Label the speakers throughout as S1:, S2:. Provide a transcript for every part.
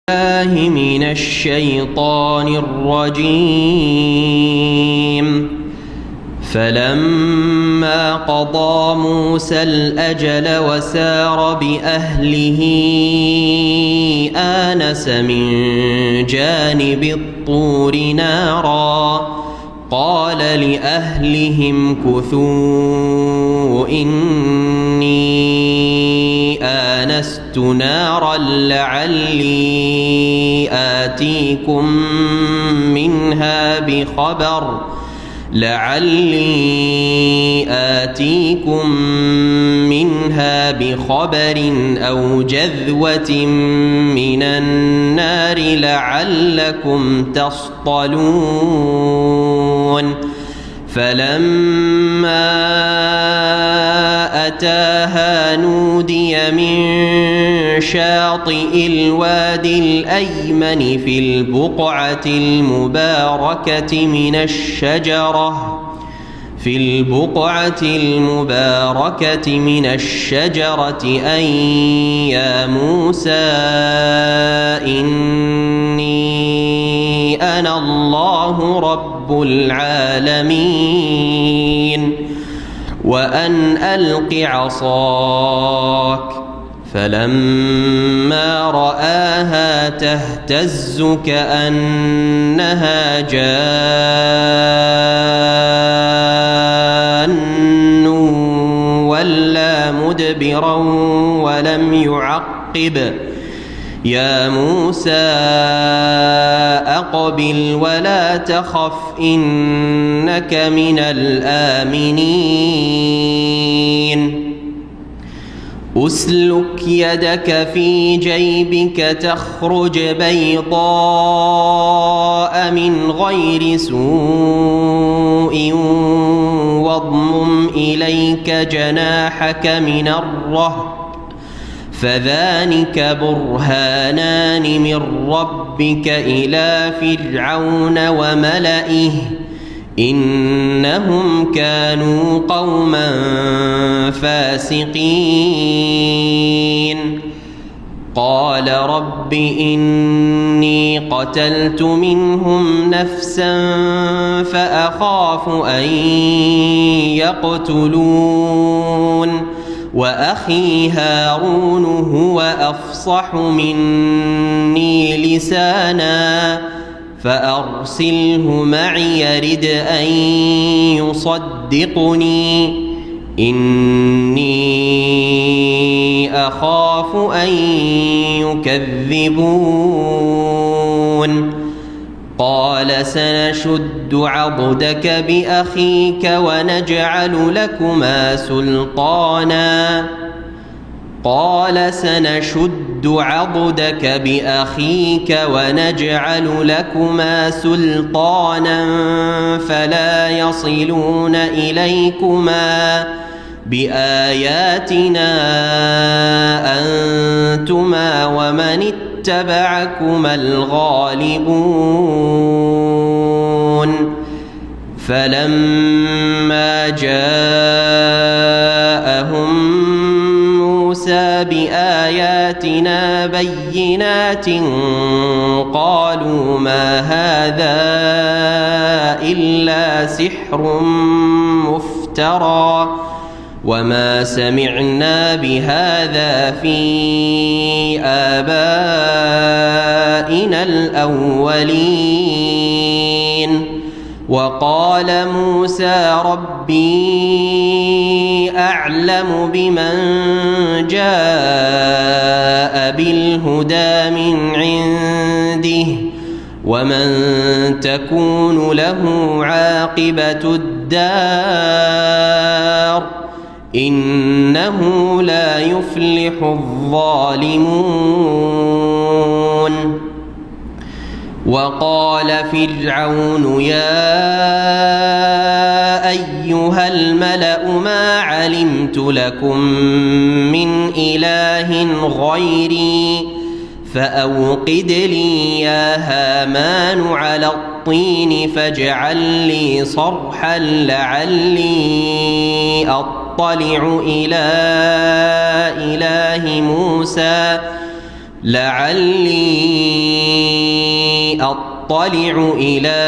S1: الله من الشيطان الرجيم. فلما قضى موسى الأجل وسار بأهله آنس من جانب الطور نارا قال لأهلهم كثوا إني آنست نارا لعلي آتيكم منها بخبر أو جذوة من النار لعلكم تصطلون. فلما أتاها نودي من شاطئ الوادي الأيمن في البقعة المباركة من الشجرة أن يا موسى إني أنا الله رب العالمين وأن ألق عصاك. فلما رآها تهتز كأنها جان ولا مدبرا ولم يعقب. يا موسى أقبل ولا تخف إنك من الآمنين. أسلك يدك في جيبك تخرج بيضاء من غير سوء واضمم إليك جناحك من الرهب فذلك برهانان من ربك إلى فرعون وملئه إنهم كانوا قوما فاسقين. قال رب إني قتلت منهم نفسا فأخاف أن يقتلون وأخي هارون هو أفصح مني لسانا فأرسله معي يرد أن يصدقني إني أخاف أن يكذبون. قال سنشد عضدك بأخيك ونجعل لكما سلطانا فلا يصلون إليكما بآياتنا أنتما ومن اتبعكما الغالبون. فلما جاءهم موسى بآياتنا بينات قالوا ما هذا إلا سحر مفترى وما سمعنا بهذا في آبائنا الأولين. وقال موسى ربي أعلم بمن جاء بالهدى من عنده ومن تكون له عاقبة الدار إنه لا يفلح الظالمون. وقال فرعون يا أيها الملأ ما علمت لكم من إله غيري فأوقد لي يا هامان على الطين فاجعل لي صرحا لعلي أطلع إلى إله موسى لعلي أطلع إلى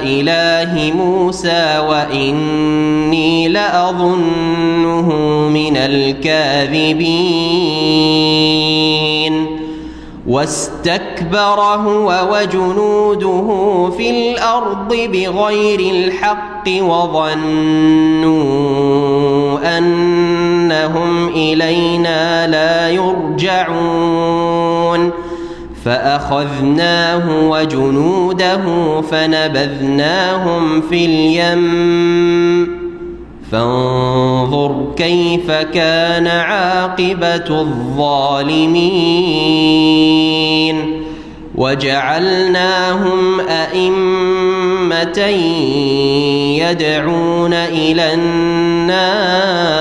S1: إله موسى وإني لأظنه من الكاذبين واستكبر هو وجنوده في الأرض بغير الحق وظنوا أنهم إلينا لا يرجعون فأخذناه وجنوده فنبذناهم في اليم فانظر كيف كان عاقبة الظالمين وجعلناهم أئمة يدعون إلى النار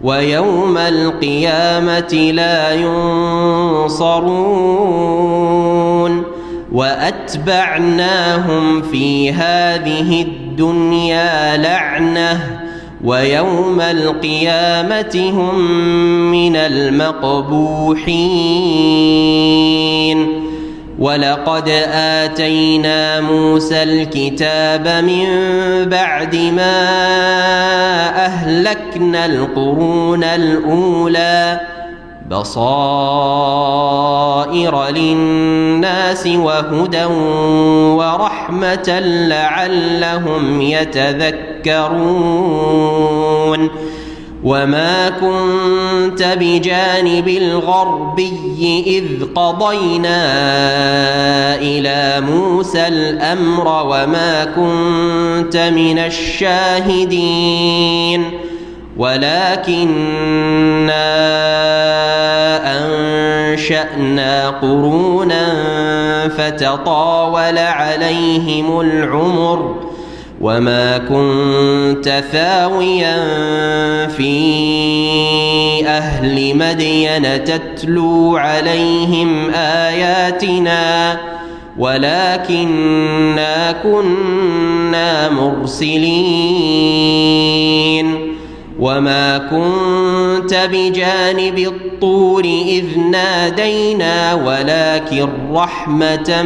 S1: ويوم القيامة لا ينصرون وأتبعناهم في هذه الدنيا لعنة ويوم القيامة هم من المقبوحين ولقد آتينا موسى الكتاب من بعد ما أهلكنا القرون الأولى بصائر للناس وهدى ورحمة لعلهم يتذكرون وما كنت بجانب الغربي إذ قضينا إلى موسى الأمر وما كنت من الشاهدين ولكننا أنشأنا قرونا فتطاول عليهم العمر وما كنت ثاويا في أهل مدين تتلو عليهم آياتنا ولكننا كنا مرسلين وما كنت بجانب الطور إذ نادينا ولكن رحمة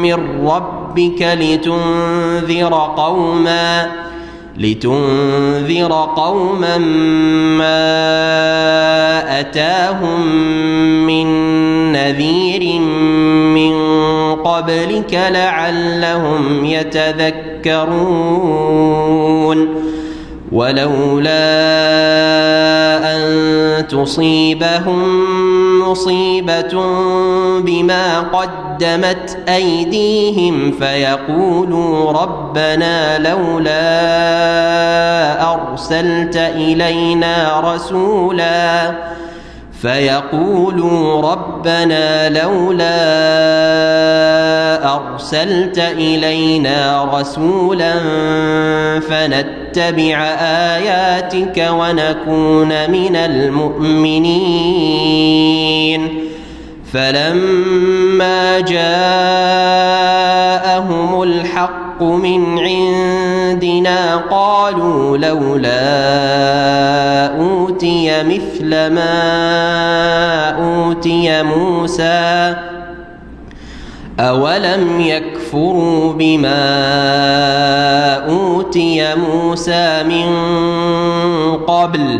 S1: من ربك لتنذر قوما ما أتاهم من نذير من قبلك لعلهم يتذكرون ولولا أن تصيبهم مصيبة بما قدمت أيديهم فيقولوا ربنا لولا أرسلت إلينا رسولا فنتبع آياتك ونكون من المؤمنين فلما جاءهم الحق من عندنا قالوا لولا أوتي مثل ما أوتي موسى أولم يكفروا بما أوتي موسى من قبل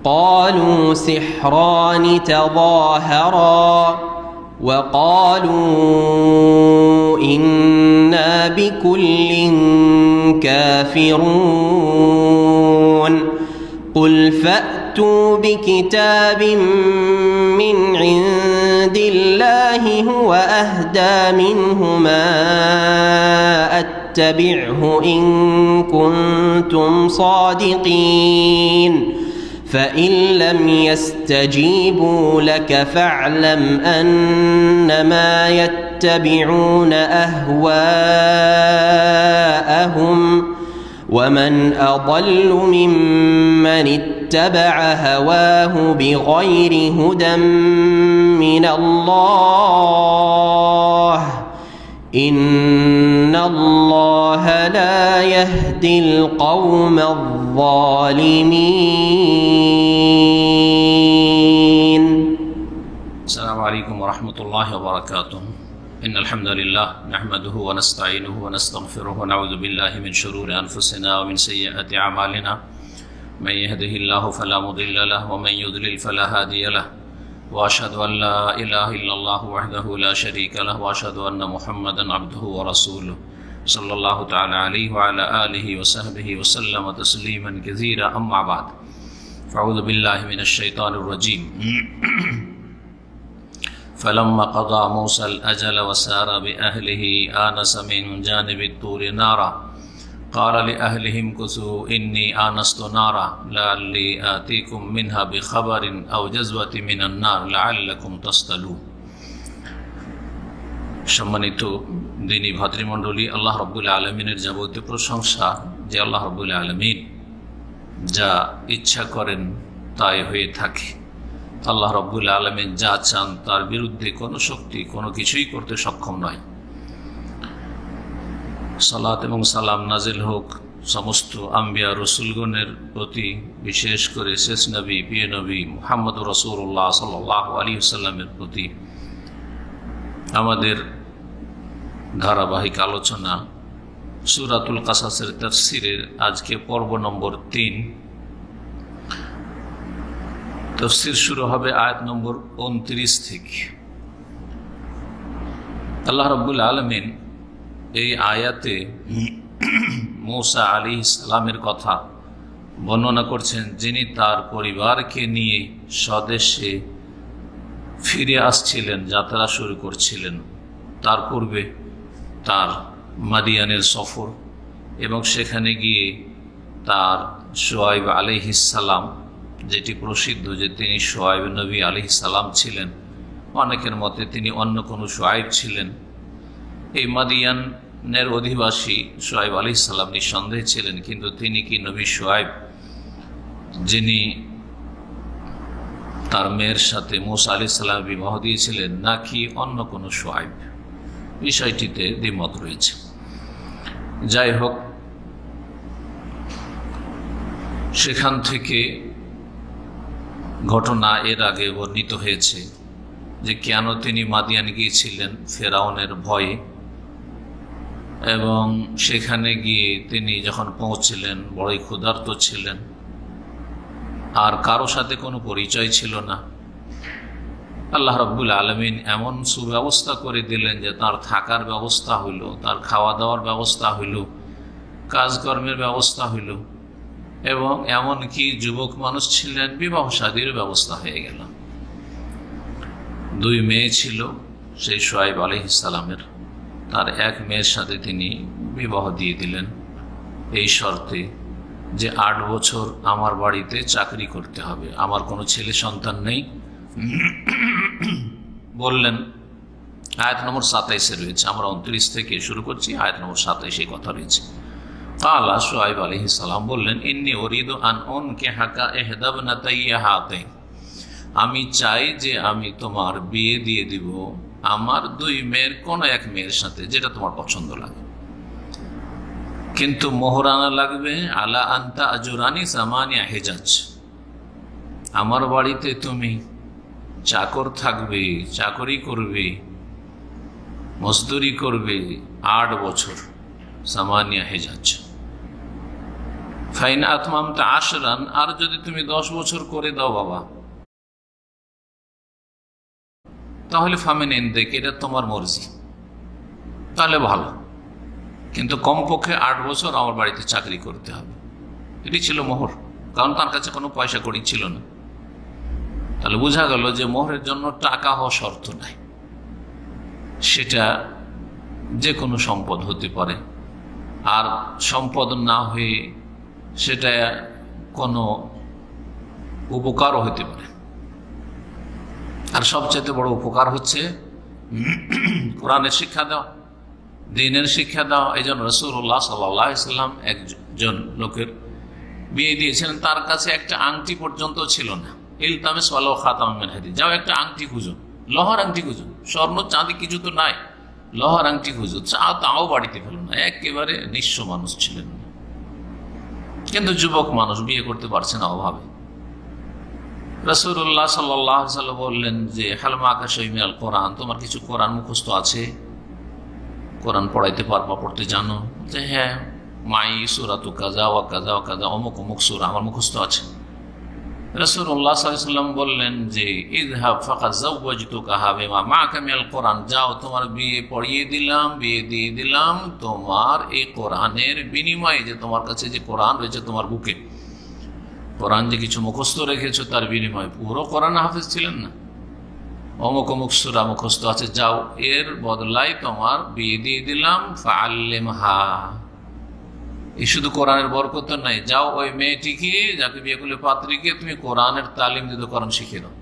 S1: قالوا سحران تظاهرا وقالوا إنا بكل كافرون قل فأتوا بكتاب من عند الله هو أهدى منهما أتبعه إن كنتم صادقين فإن لم يستجيبوا لك فاعلم أنما يتبعون أهواءهم ومن أضل ممن اتبع هواه بغير هدى من الله إن الله لا يهدي القوم الظالمين
S2: السلام عليكم ورحمة الله وبركاته. إن الحمد لله نحمده ونستعينه ونستغفره ونعوذ بالله من شرور أنفسنا ومن سيئات أعمالنا. من يهده الله فلا مضل له ومن يضلل فلا هادي له. وأشهد أن لا إله إلا الله وحده لا شريك له وأشهد أن محمدا عبده ورسوله صلى الله تعالى عليه وعلى آله وصحبه وسلم تسليما كثيرا. أما بعد فأعوذ بالله من الشيطان الرجيم. فلما قضى موسى الأجل وسار بأهله آنس من جانب الطور نارا قال لأهلهم كثوا إني آنست نارا لعلي آتيكم منها بخبر أو جزوة من النار لعلكم تصطلون. সম্মানিত দিনী ভাতৃমণ্ডলী, আল্লাহ রাব্বুল আলামিনের যাবতীয় প্রশংসা যে আল্লাহ রাব্বুল আলামিন যা ইচ্ছা করেন তাই হয়ে থাকে। আল্লাহ রাব্বুল আলামিন যা চান তার বিরুদ্ধে কোনো শক্তি কোনো কিছুই করতে সক্ষম নয়। সালাত এবং সালাম নাজিল হোক সমস্ত আম্বিয়া রসুলগণের প্রতি, বিশেষ করে শেষ নবী প্রিয় নবী মুহাম্মদ রাসূলুল্লাহ সাল্লাল্লাহু আলাইহি ওয়াসাল্লামের প্রতি। আমাদের ধারাবাহিক আলোচনা সূরাতুল কাসাসের তাফসীরের আজকে পর্ব নম্বর 3। তাফসীর শুরু হবে আয়াত নম্বর 29 থেকে। আল্লাহ রাব্বুল আলামিন এই আয়াতে মূসা আলাইহিস সালামের কথা বর্ণনা করছেন, যিনি তার পরিবারকে নিয়ে স্বদেশে ফিরে আসছিলেন, যাত্রা শুরু করছিলেন। তার পূর্বে তার মাদিয়ানের সফর এবং সেখানে গিয়ে তার শুআয়ব আলাইহিস সালাম, যেটি প্রসিদ্ধ যে তিনি শুআয়ব নবী আলাইহিস সালাম ছিলেন, অনেকের মতে তিনি অন্য কোনো শুআয়ব ছিলেন। এই মাদিয়ানের অধিবাসী শুআয়ব আলাইহিস সালাম নিঃসন্দেহে ছিলেন, কিন্তু তিনি কি নবী শুআয়ব যিনি তার মেয়ের সাথে মূসা আলাইহিস সালাম বিবাহ দিয়েছিলেন, নাকি অন্য কোনো শুআয়ব, বিষয়টিতে দ্বিমত রয়েছে। যাই হোক, সেখান থেকে ঘটনা এর আগে বর্ণিত হয়েছে যে কেন তিনি মাদিয়ান গিয়েছিলেন ফেরাউনের ভয়ে, এবং সেখানে গিয়ে তিনি যখন পৌঁছলেন বড়ই ক্ষুধার্ত ছিলেন, আর কারো সাথে কোনো পরিচয় ছিল না। আল্লাহ রাব্বুল আলামিন এমন সুব্যবস্থা করে দিলেন যে তার থাকার ব্যবস্থা হইল, তার খাওয়া দাওয়ার ব্যবস্থা হইল, কাজকর্মের ব্যবস্থা হইল, এবং এমনকি যুবক মানুষ ছিলেন, বিবাহ শাদীর ব্যবস্থা হয়ে গেল। 2 মেয়ে ছিল সেই শুআয়ব আলাইহিস সালামের। তার এক মেয়ের সাথে তিনি বিবাহ দিয়ে দিলেন এই শর্তে যে 8 বছর আমার বাড়িতে চাকরি করতে হবে, আমার কোনো ছেলে সন্তান নেই। বললেন, আয়াত নম্বর 27 রয়েছে, আমরা 29 থেকে শুরু করছি, আয়াত নম্বর 27 এই কথা রয়েছে। কালা শুআয়ব আলাইহিস সালাম বললেন, ইন্নী উরিদু আন উনকিহাকা ইহদা ইবনাতাইয়া হাতাইন, আমি চাই যে আমি তোমার বিয়ে দিয়ে দিব আমার 2 মেয়ের কোন এক মেয়ের সাথে, যেটা তোমার পছন্দ লাগে, কিন্তু মোহরানা লাগবে আলা আনতা আজুরানি সামানিয়া হিজাজ, আমার বাড়িতে তুমি চাকর থাকবে, চাকরি করবে, মজদুরি করবে 8 বছর, সামানিয়া হিজাজ। ফাইন আতমামতা আশরান, আর যদি তুমি 10 বছর করে দাও বাবা, তাহলে ফামিন ইনদিক, এটা তোমার মর্জি, তাহলে ভালো, কিন্তু কমপক্ষে 8 বছর আমার বাড়িতে চাকরি করতে হবে। এটি ছিল মোহর, কারণ তার কাছে কোনো পয়সা কড়ি ছিল না। তাহলে বোঝা গেল যে মোহরের জন্য টাকা হওয়া শর্ত নাই, সেটা যে কোনো সম্পদ হতে পারে, আর সম্পদ না হয়ে সেটা কোনো উপকারও হতে পারে। আর সবচেয়ে বড় উপকার হচ্ছে কোরআনের শিক্ষা দেওয়া, দ্বীনের শিক্ষা দেওয়া। এই জন্য রাসূলুল্লাহ সাল্লাল্লাহু আলাইহি ওয়াসাল্লাম একজন লোকের বিয়ে দিয়েছিলেন, তার কাছে একটা আংটি পর্যন্ত ছিল না। ইলতামিস ওয়ালাউ খাতাম মিন হাদিদ, যাও একটা আংটি খুঁজো, লোহার আংটি খুঁজো, স্বর্ণ চাঁদি কিছু তো নাই, লোহার আংটি খুঁজো। তাও বাড়িতে ফেলো না, একেবারে নিঃস্ব মানুষ ছিলেন, কিন্তু যুবক মানুষ বিয়ে করতে পারছে না অভাবে। রাসূলুল্লাহ সাল্লাল্লাহু আলাইহি ওয়াসাল্লাম বললেন যে হালমা আকাশই মিনাল কোরআন, তোমার কিছু কোরআন মুখস্থ আছে, কোরআন পড়াইতে পারবা, পড়তে জানো? যে হ্যাঁ, মাই সূরাতু কাযা ওয়া কাযা ওয়া কাযা, অমুক অমুক সূরা আমার মুখস্থ আছে। রাসূলুল্লাহ সাল্লাল্লাহু আলাইহি ওয়াসাল্লাম বললেন যে ইযহাব ফাকাদ যাওয়াজতুকা বিমা মাআকা মিনাল কোরআন, যাও তোমার বিয়ে পড়িয়ে দিলাম, বিয়ে দিয়ে দিলাম তোমার এই কোরআনের বিনিময়ে, যে তোমার কাছে যে কোরআন রয়েছে তোমার বুকে, কোরআন যে কিছু মুখস্থ রেখেছো তার বিনিময়ে। পুরো কোরআন হাফেজ ছিলেন না, অমুক অমুক সূরা মুখস্থ আছে, যাও এর বদলায় তোমার বিয়ে দিয়ে দিলাম। ফাআল্লিমহা, এই শুধু কোরআনের বরকত নাই, যাও ওই মেয়েটিকে যাকে বিয়ে করলে পাত্রীকে তুমি কোরআনের তালিম দিতে, কোরআন শিখিয়ে দাও।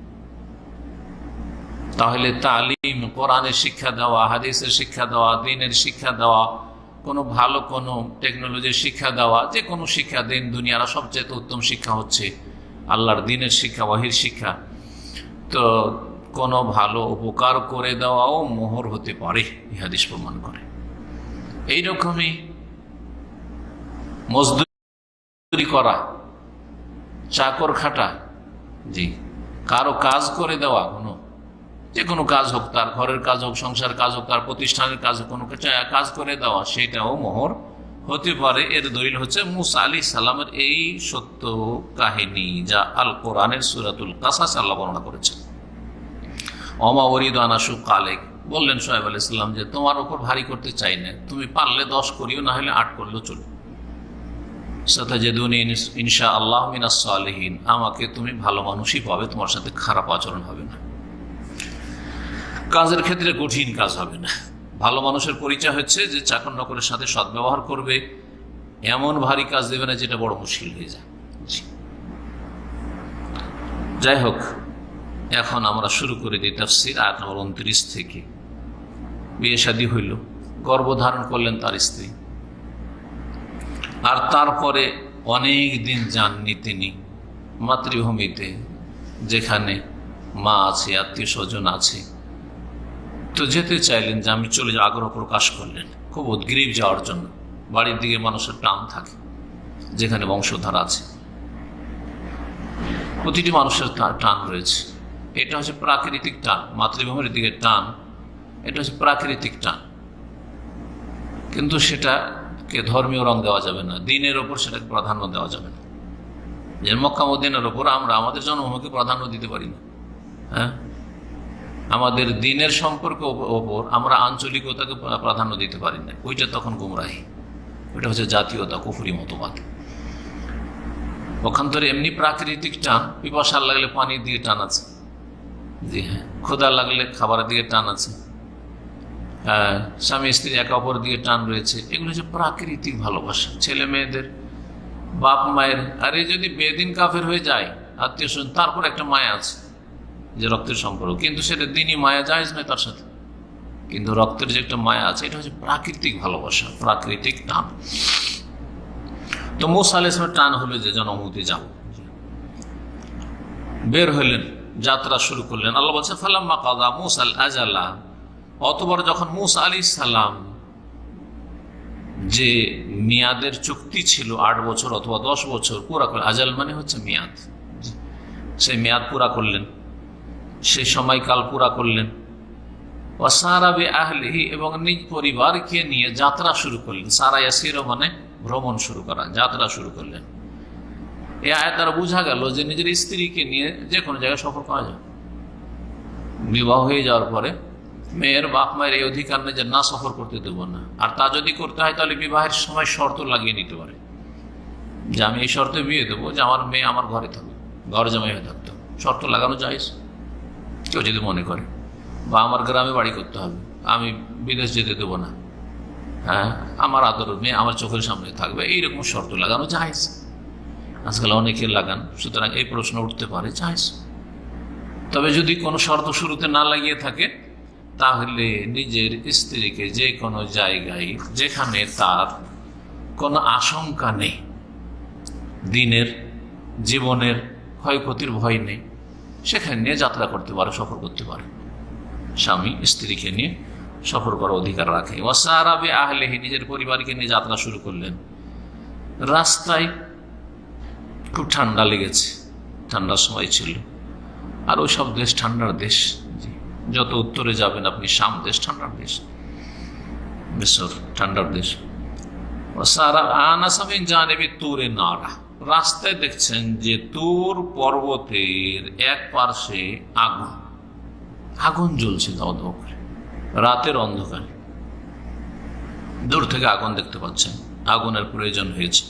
S2: তাহলে তালিম, কোরআনের শিক্ষা দেওয়া, হাদিসের শিক্ষা দেওয়া, দ্বীনের শিক্ষা দেওয়া, কোনো ভালো কোনো টেকনোলজির শিক্ষা দেওয়া, যে কোনো শিক্ষা, দিন দুনিয়ার সবচেয়ে উত্তম শিক্ষা হচ্ছে আল্লাহর দ্বীনের শিক্ষা, ওয়াহির শিক্ষা। তো কোনো ভালো উপকার করে দেওয়াও মোহর হতে পারে, এই হাদিস প্রমাণ করে। এইরকমই মজদুরি করা, চাকর খাটা, জি, কারো কাজ করে দেওয়া, যে কোনো কাজ হোক, তার ঘরের কাজ হোক, সংসার কাজ হোক, তার প্রতিষ্ঠানের কাজ হোক, কোনো কাজ করে দেওয়া, সেটাও মোহর হতে পারে। এর দলিল হচ্ছে মুসা আলাইহিস সালামের এই সত্য কাহিনী, যা আল কোরআনের সূরাতুল কাসাস আল্লাহ বর্ণনা করেছেন। ওমা উরিদু আন আশুক্কা আলাইক, বললেন শুআয়ব আলাইহিস সালাম যে তোমার উপর ভারী করতে চাই না, তুমি পারলে 10 করিও, না হলে 8 করলেও চলবে। সাতাজিদুনি ইনশাআল্লাহ মিনাস সালিহিন, আমাকে তুমি ভালো মানুষই পাবে, তোমার সাথে খারাপ আচরণ হবে না, কাজের ক্ষেত্রে কঠিন কাজ হবে না। ভালো মানুষের পরিচয় হচ্ছে যে চাকর নকরের সাথে সদ্ব্যবহার করবে, এমন ভারী কাজ দেবে না যেটা বড় মুশকিল হয়ে যায়। যাই হোক, এখন আমরা শুরু করে দিই তাফসীর আয়াত নম্বর 29 থেকে। বিয়ে শাদী হইল, গর্ভধারণ করলেন তার স্ত্রী, আর তারপরে অনেক দিন যাননি তিনি মাতৃভূমিতে, যেখানে মা আছে, আত্মীয় স্বজন আছে। তো যেতে চাইলেন, যে আমি চলে যাওয়ার আগ্রহ প্রকাশ করলেন, খুব উদ্গ্রীব যাওয়ার জন্য। বাড়ির দিকে মানুষের টান থাকে, যেখানে বংশধারা আছে, প্রতিটি মানুষের টান রয়েছে। এটা হচ্ছে প্রাকৃতিক টান, মাতৃভূমির দিকে টান, এটা হচ্ছে প্রাকৃতিক টান। কিন্তু সেটাকে ধর্মীয় রং দেওয়া যাবে না, দ্বীনের ওপর সেটাকে প্রাধান্য দেওয়া যাবে না। যে মক্কা মদিনার ওপর আমরা আমাদের জন্মভূমিকে প্রাধান্য দিতে পারি না, হ্যাঁ, আমাদের দ্বীনের সম্পর্ক ওপর আমরা আঞ্চলিকতাকে প্রাধান্য দিতে পারি না, ওইটা তখন গুমরাহি, ওইটা হচ্ছে জাতীয়তা, কুফরি মতবাদ। পক্ষান্তরে এমনি প্রাকৃতিক টান, পিপাসা লাগলে পানি দিয়ে টান আছে, জি হ্যাঁ, ক্ষুধা লাগলে খাবারের দিকে টান আছে, স্বামী স্ত্রী একে অপর দিকে টান রয়েছে। এগুলো হচ্ছে প্রাকৃতিক ভালোবাসা। ছেলে মেয়েদের, বাপ মায়ের, আরে যদি বেদিন কাফের হয়ে যায় আত্মীয় স্বজন, তারপর একটা মায়া আছে, যে রক্তের সম্পর্ক, কিন্তু সেটা দিনই মায়া জায়েজ নয় তার সাথে, কিন্তু রক্তের যে একটা মায়া আছে, এটা হচ্ছে প্রাকৃতিক ভালোবাসা, প্রাকৃতিক টান। তো মুসা আলাইহিস সালামের টান হলো যে জনমুতে যাব, বের হইলেন, যাত্রা শুরু করলেন। আল্লাহ বলছে ফালাম্মা কাযা মুসাল আজালা, অতবার যখন মুসা আলাইহিস সালাম যে মেয়াদের চুক্তি ছিল 8 বছর অথবা 10 বছর পুরা করলেন, আজাল মানে হচ্ছে মেয়াদ, সেই মেয়াদ পুরা করলেন, সেই সময়কাল পুরা করলেন। ওয়াসারা বিআহলিহি, এবং নিজ পরিবারকে নিয়ে যাত্রা শুরু করলেন। সারা ইয়াসির মানে ভ্রমণ শুরু করা, যাত্রা শুরু করলেন। এই আয়াত দ্বারা বোঝা গেল যে নিজের স্ত্রীকে নিয়ে যে কোনো জায়গায় সফর করা যায়। বিবাহ হয়ে যাওয়ার পরে মেয়ের বাপ মায়ের এই অধিকার নেই যে না সফর করতে দেবো না, আর তা যদি করতে হয় তাহলে বিবাহের সময় শর্ত লাগিয়ে নিতে পারে, যে আমি এই শর্তে বিয়ে দেবো যে আমার মেয়ে আমার ঘরে থাকবে, ঘর জামাই হয়ে থাকতে হবে, শর্ত লাগানো যায় কেউ যদি মনে করে। বা আমার গ্রামে বাড়ি করতে হবে, আমি বিদেশ যেতে দেবো না, হ্যাঁ, আমার আদর মেয়ে আমার চোখের সামনে থাকবে, এইরকম শর্ত লাগানো যায়। আজকাল অনেকে লাগান, সুতরাং এই প্রশ্ন উঠতে পারে যায়। তবে যদি কোনো শর্ত শুরুতে না লাগিয়ে থাকে, তাহলে নিজের স্ত্রীকে যে কোনো জায়গায় যেখানে তার কোনো আশঙ্কা নেই, দিনের জীবনের ক্ষয়ক্ষতির ভয় নেই, সেখানে নিয়ে যাত্রা করতে পারে, সফর করতে পারে। স্বামী স্ত্রীকে নিয়ে সফর করার অধিকার রাখে। ওয়াসারা বিআহলিহি, নিজের পরিবারকে নিয়ে যাত্রা শুরু করলেন। রাস্তায় খুব ঠান্ডা লেগেছে, ঠান্ডার সময় ছিল, আর ওই সব দেশ ঠান্ডার দেশ, যত উত্তরে যাবেন আপনি শাম দেশ ঠান্ডার দেশ, মিশর ঠান্ডার দেশ। তুরে নারা, রাস্তায় দেখছেন যে তুর পর্বতের এক পার্শ্বে আগুন, আগুন জ্বলছে দাও দাও করে, রাতের অন্ধকারে দূর থেকে আগুন দেখতে পাচ্ছেন, আগুনের প্রয়োজন হয়েছে।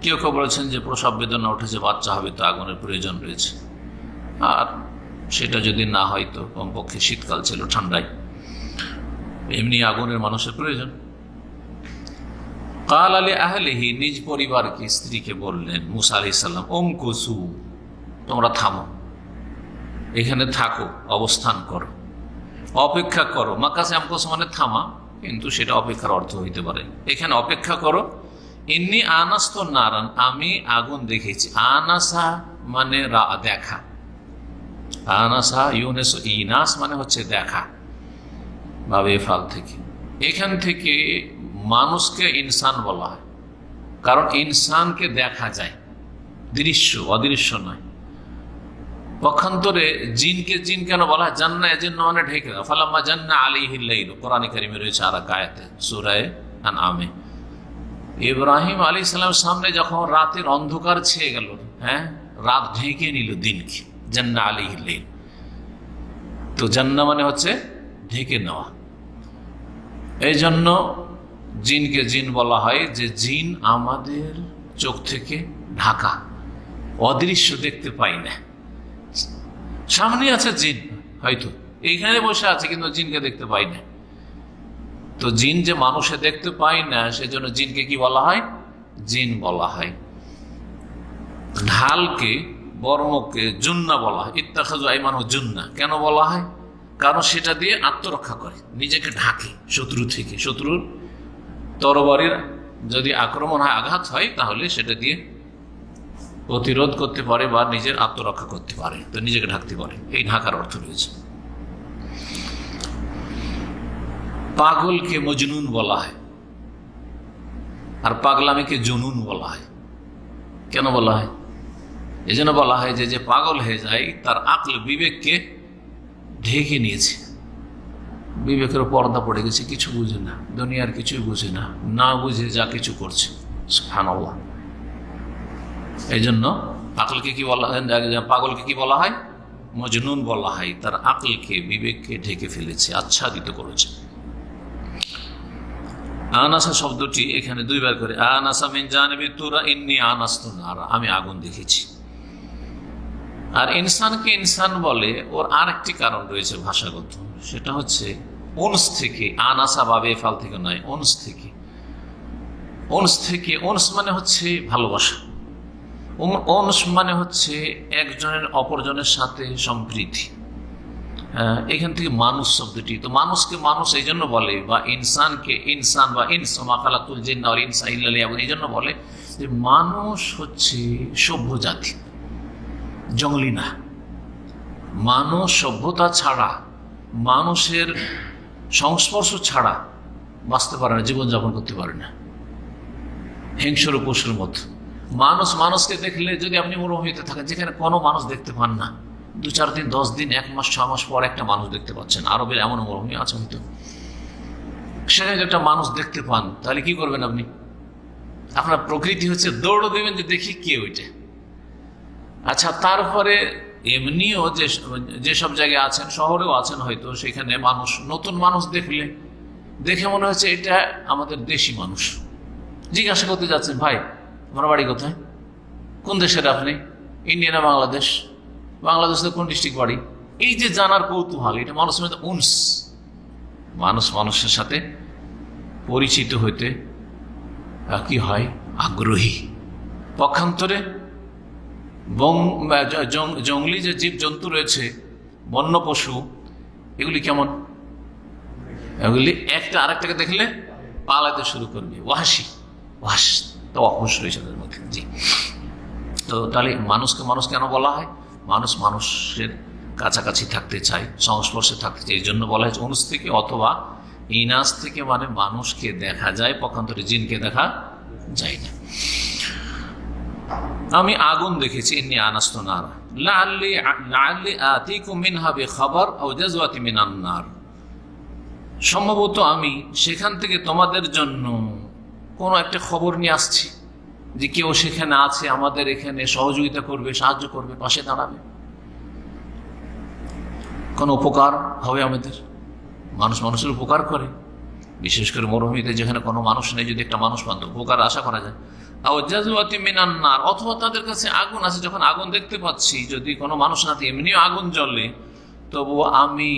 S2: কেউ কেউ বলেছেন যে প্রসব বেদনা উঠেছে, বাচ্চা হবে, তো আগুনের প্রয়োজন রয়েছে। আর সেটা যদি না হয় তো কমপক্ষে শীতকাল ছিল, ঠান্ডায় এমনি আগুনের মানুষের প্রয়োজন। কাল আলী আহলিহি, নিজ পরিবারকে, স্ত্রীকে বললেন মুসা আলাইহিস সালাম, উমকুসু, তোমরা থামো, এখানে থাকো, অবস্থান করো, অপেক্ষা করো। মাকাসে আমকুসু মানে থামা, কিন্তু সেটা অপেক্ষার অর্থ হইতে পারে। এখানে অপেক্ষা করো। ইন্নি আনাস নারান, আমি আগুন দেখেছি। আনাসা মানে দেখা, আনাসা ইউনেস ইনাস মানে হচ্ছে দেখা, ভাবে ফাল থেকে। এখান থেকে মানুষকে ইনসান বলা হয়, কারণ ইনসানকে দেখা যায়, দৃশ্য অদৃশ্য নয়। পক্ষান্তরে জিনকে জিন কেন বলা হয়? জান্না এজন্য মানে ঢেকে দেওয়া। ফালাম্মা জান্না আলাইহিল লাইল, কোরআনে কারিমে রয়েছে আর এক আয়াতে, সূরা আনআমে। ইব্রাহিম আলাইহিস সালামের সামনে যখন রাতের অন্ধকার ছেয়ে গেল, রাত ঢেকে নিল দিনকে, জান্না আলাইহিল লাইল। তো জান্না মানে হচ্ছে ঢেকে নেওয়া। এই জন্য জিনকে জিন বলা হয়, যে জিন আমাদের চোখ থেকে ঢাকা, অদৃশ্য, দেখতে পাই না। সামনে আছে জিন, হয়তো এইখানে বসে আছে, কিন্তু জিনকে দেখতে পাই না। তো জিন যে মানুষে দেখতে পাই না, সেজন্য জিনকে কি বলা হয়? জিন বলা হয়। ঢালকে, বর্মকে জুন্না বলা হয়। ইত্তাখাযু আইমানহুম জুন্না কেন বলা হয়? কারণ সেটা দিয়ে আত্মরক্ষা করে, নিজেকে ঢাকে শত্রু থেকে। শত্রুর তরবারির যদি আক্রমণ হয়, আঘাত হয়, তাহলে সেটা দিয়ে প্রতিরোধ করতে পারে বা নিজের আত্মরক্ষা করতে পারে, তো নিজেকে ঢাকতে পারে। এই ঢাকার অর্থ রয়েছে। পাগলকে মজনুন বলা হয়, আর পাগলামিকে জুনুন বলা হয়। কেন বলা হয়? এই জন্য বলা হয় যে যে পাগল হয়ে যায়, তার আকল, বিবেককে ঢেকে নিয়েছে, বিবেকের পর্দা পড়ে গেছে, কিছু বুঝে না, দুনিয়ার কিছুই বুঝে না, না বুঝে যা কিছু করছে। সুবহানাল্লাহ। এই জন্য আকলকে কি বলা হয়? পাগলকে কি বলা হয়? মজনুন বলা হয়। তার আকলকে, বিবেককে ঢেকে ফেলেছে, আচ্ছাদিত করেছে। আনাসা শব্দটি এখানে দুইবার করে, আনাসা মিন জানিবি তুরা ইন্নী আনাস্তু নারা, আমি আগুন দেখেছি। আর ইনসানকে ইনসান বলে, ওর আর একটি কারণ রয়েছে ভাষাগত, সেটা হচ্ছে উনস থেকে। আনাসা বা বেফাল থেকে নয়, উনস থেকে। উনস থেকে, উনস মানে হচ্ছে ভালোবাসা, উনস মানে হচ্ছে একজনের অপরজনের সাথে সম্প্রীতি। এখান থেকে মানুষ শব্দটি, তো মানুষকে মানুষ এই জন্য বলে, বা ইনসানকে ইনসান বা ইনস মা খালাকুল জিন্না ওয়াল ইনসা ইল্লা লিয়াবুদুন, এই জন্য বলে যে মানুষ হচ্ছে সভ্য জাতি, জঙ্গলি না। মানুষ সভ্যতা ছাড়া, মানুষের সংস্পর্শ ছাড়া বাঁচতে পারে না, জীবনযাপন করতে পারে না, হিংস্র পশুর মতো। মানুষ মানুষকে দেখলে, যদি আপনি মরুভূমিতে থাকেন যেখানে কোনো মানুষ দেখতে পান না, 2-4 দিন, 10 দিন, 1 মাস, 6 মাস পর একটা মানুষ দেখতে পাচ্ছেন। আরবের এমন মরুভূমি আছে হয়তো, সেখানে একটা মানুষ দেখতে পান, তাহলে কি করবেন আপনি? আপনার প্রকৃতি হচ্ছে দৌড় দেবেন যে দেখি কে ওইটা। আচ্ছা, তারপরে এমনিও যেসব জায়গায় আছেন, শহরেও আছেন হয়তো, সেখানে মানুষ, নতুন মানুষ দেখে মনে হচ্ছে এটা আমাদের দেশি মানুষ। জিজ্ঞাসা করতে যাচ্ছেন, ভাই আমার বাড়ি কোথায়, কোন দেশের আপনি? ইন্ডিয়া না বাংলাদেশ? বাংলাদেশের কোন ডিস্ট্রিক্ট বাড়ি? এই যে জানার কৌতূহল, এটা মানুষের মধ্যে উনস। মানুষ মানুষের সাথে পরিচিত হইতে কি হয়? আগ্রহী। পক্ষান্তরে জঙ্গলি যে জীব জন্তু রয়েছে, বন্য পশু, এগুলি কেমন? এগুলি একটা আরেকটাকে দেখলে পালাতে শুরু করবে, ওয়াস তো অহুশ রয়েছে তাদের মধ্যে। জি, তো তাহলে মানুষকে মানুষ কেন বলা হয়? মানুষ মানুষের কাছাকাছি থাকতে চায়, সংস্পর্শে থাকতে চায়, এই জন্য বলা হয়েছে উনস থেকে, অথবা ইনাস থেকে, মানে মানুষকে দেখা যায়, পক্ষান্তরে জিনকে দেখা যায় না। আমি আগুন দেখেছি, এমনি আনাস্তু নারা, লাআল্লি আতিকুম মিনহা বিখাবার আও জাযওয়াতিন মিনান নার, সম্ভবত আমি সেখান থেকে তোমাদের জন্য কোন একটা খবর নিয়ে আসছি, যে কেউ সেখানে আছে, আমাদের এখানে সহযোগিতা করবে, সাহায্য করবে, পাশে দাঁড়াবে, কোন উপকার হবে আমাদের। মানুষ মানুষের উপকার করে, বিশেষ করে মরুভূমিতে যেখানে কোনো মানুষ নেই, যদি একটা মানুষ পান তো উপকার আশা করা যায়। আও জাযওয়াতিন মিনান নার, অথবা তাদের কাছে আগুন আছে, যখন আগুন দেখতে পাচ্ছি, যদি কোনো মানুষ না থাকে, এমনিও আগুন জ্বলে, তবু আমি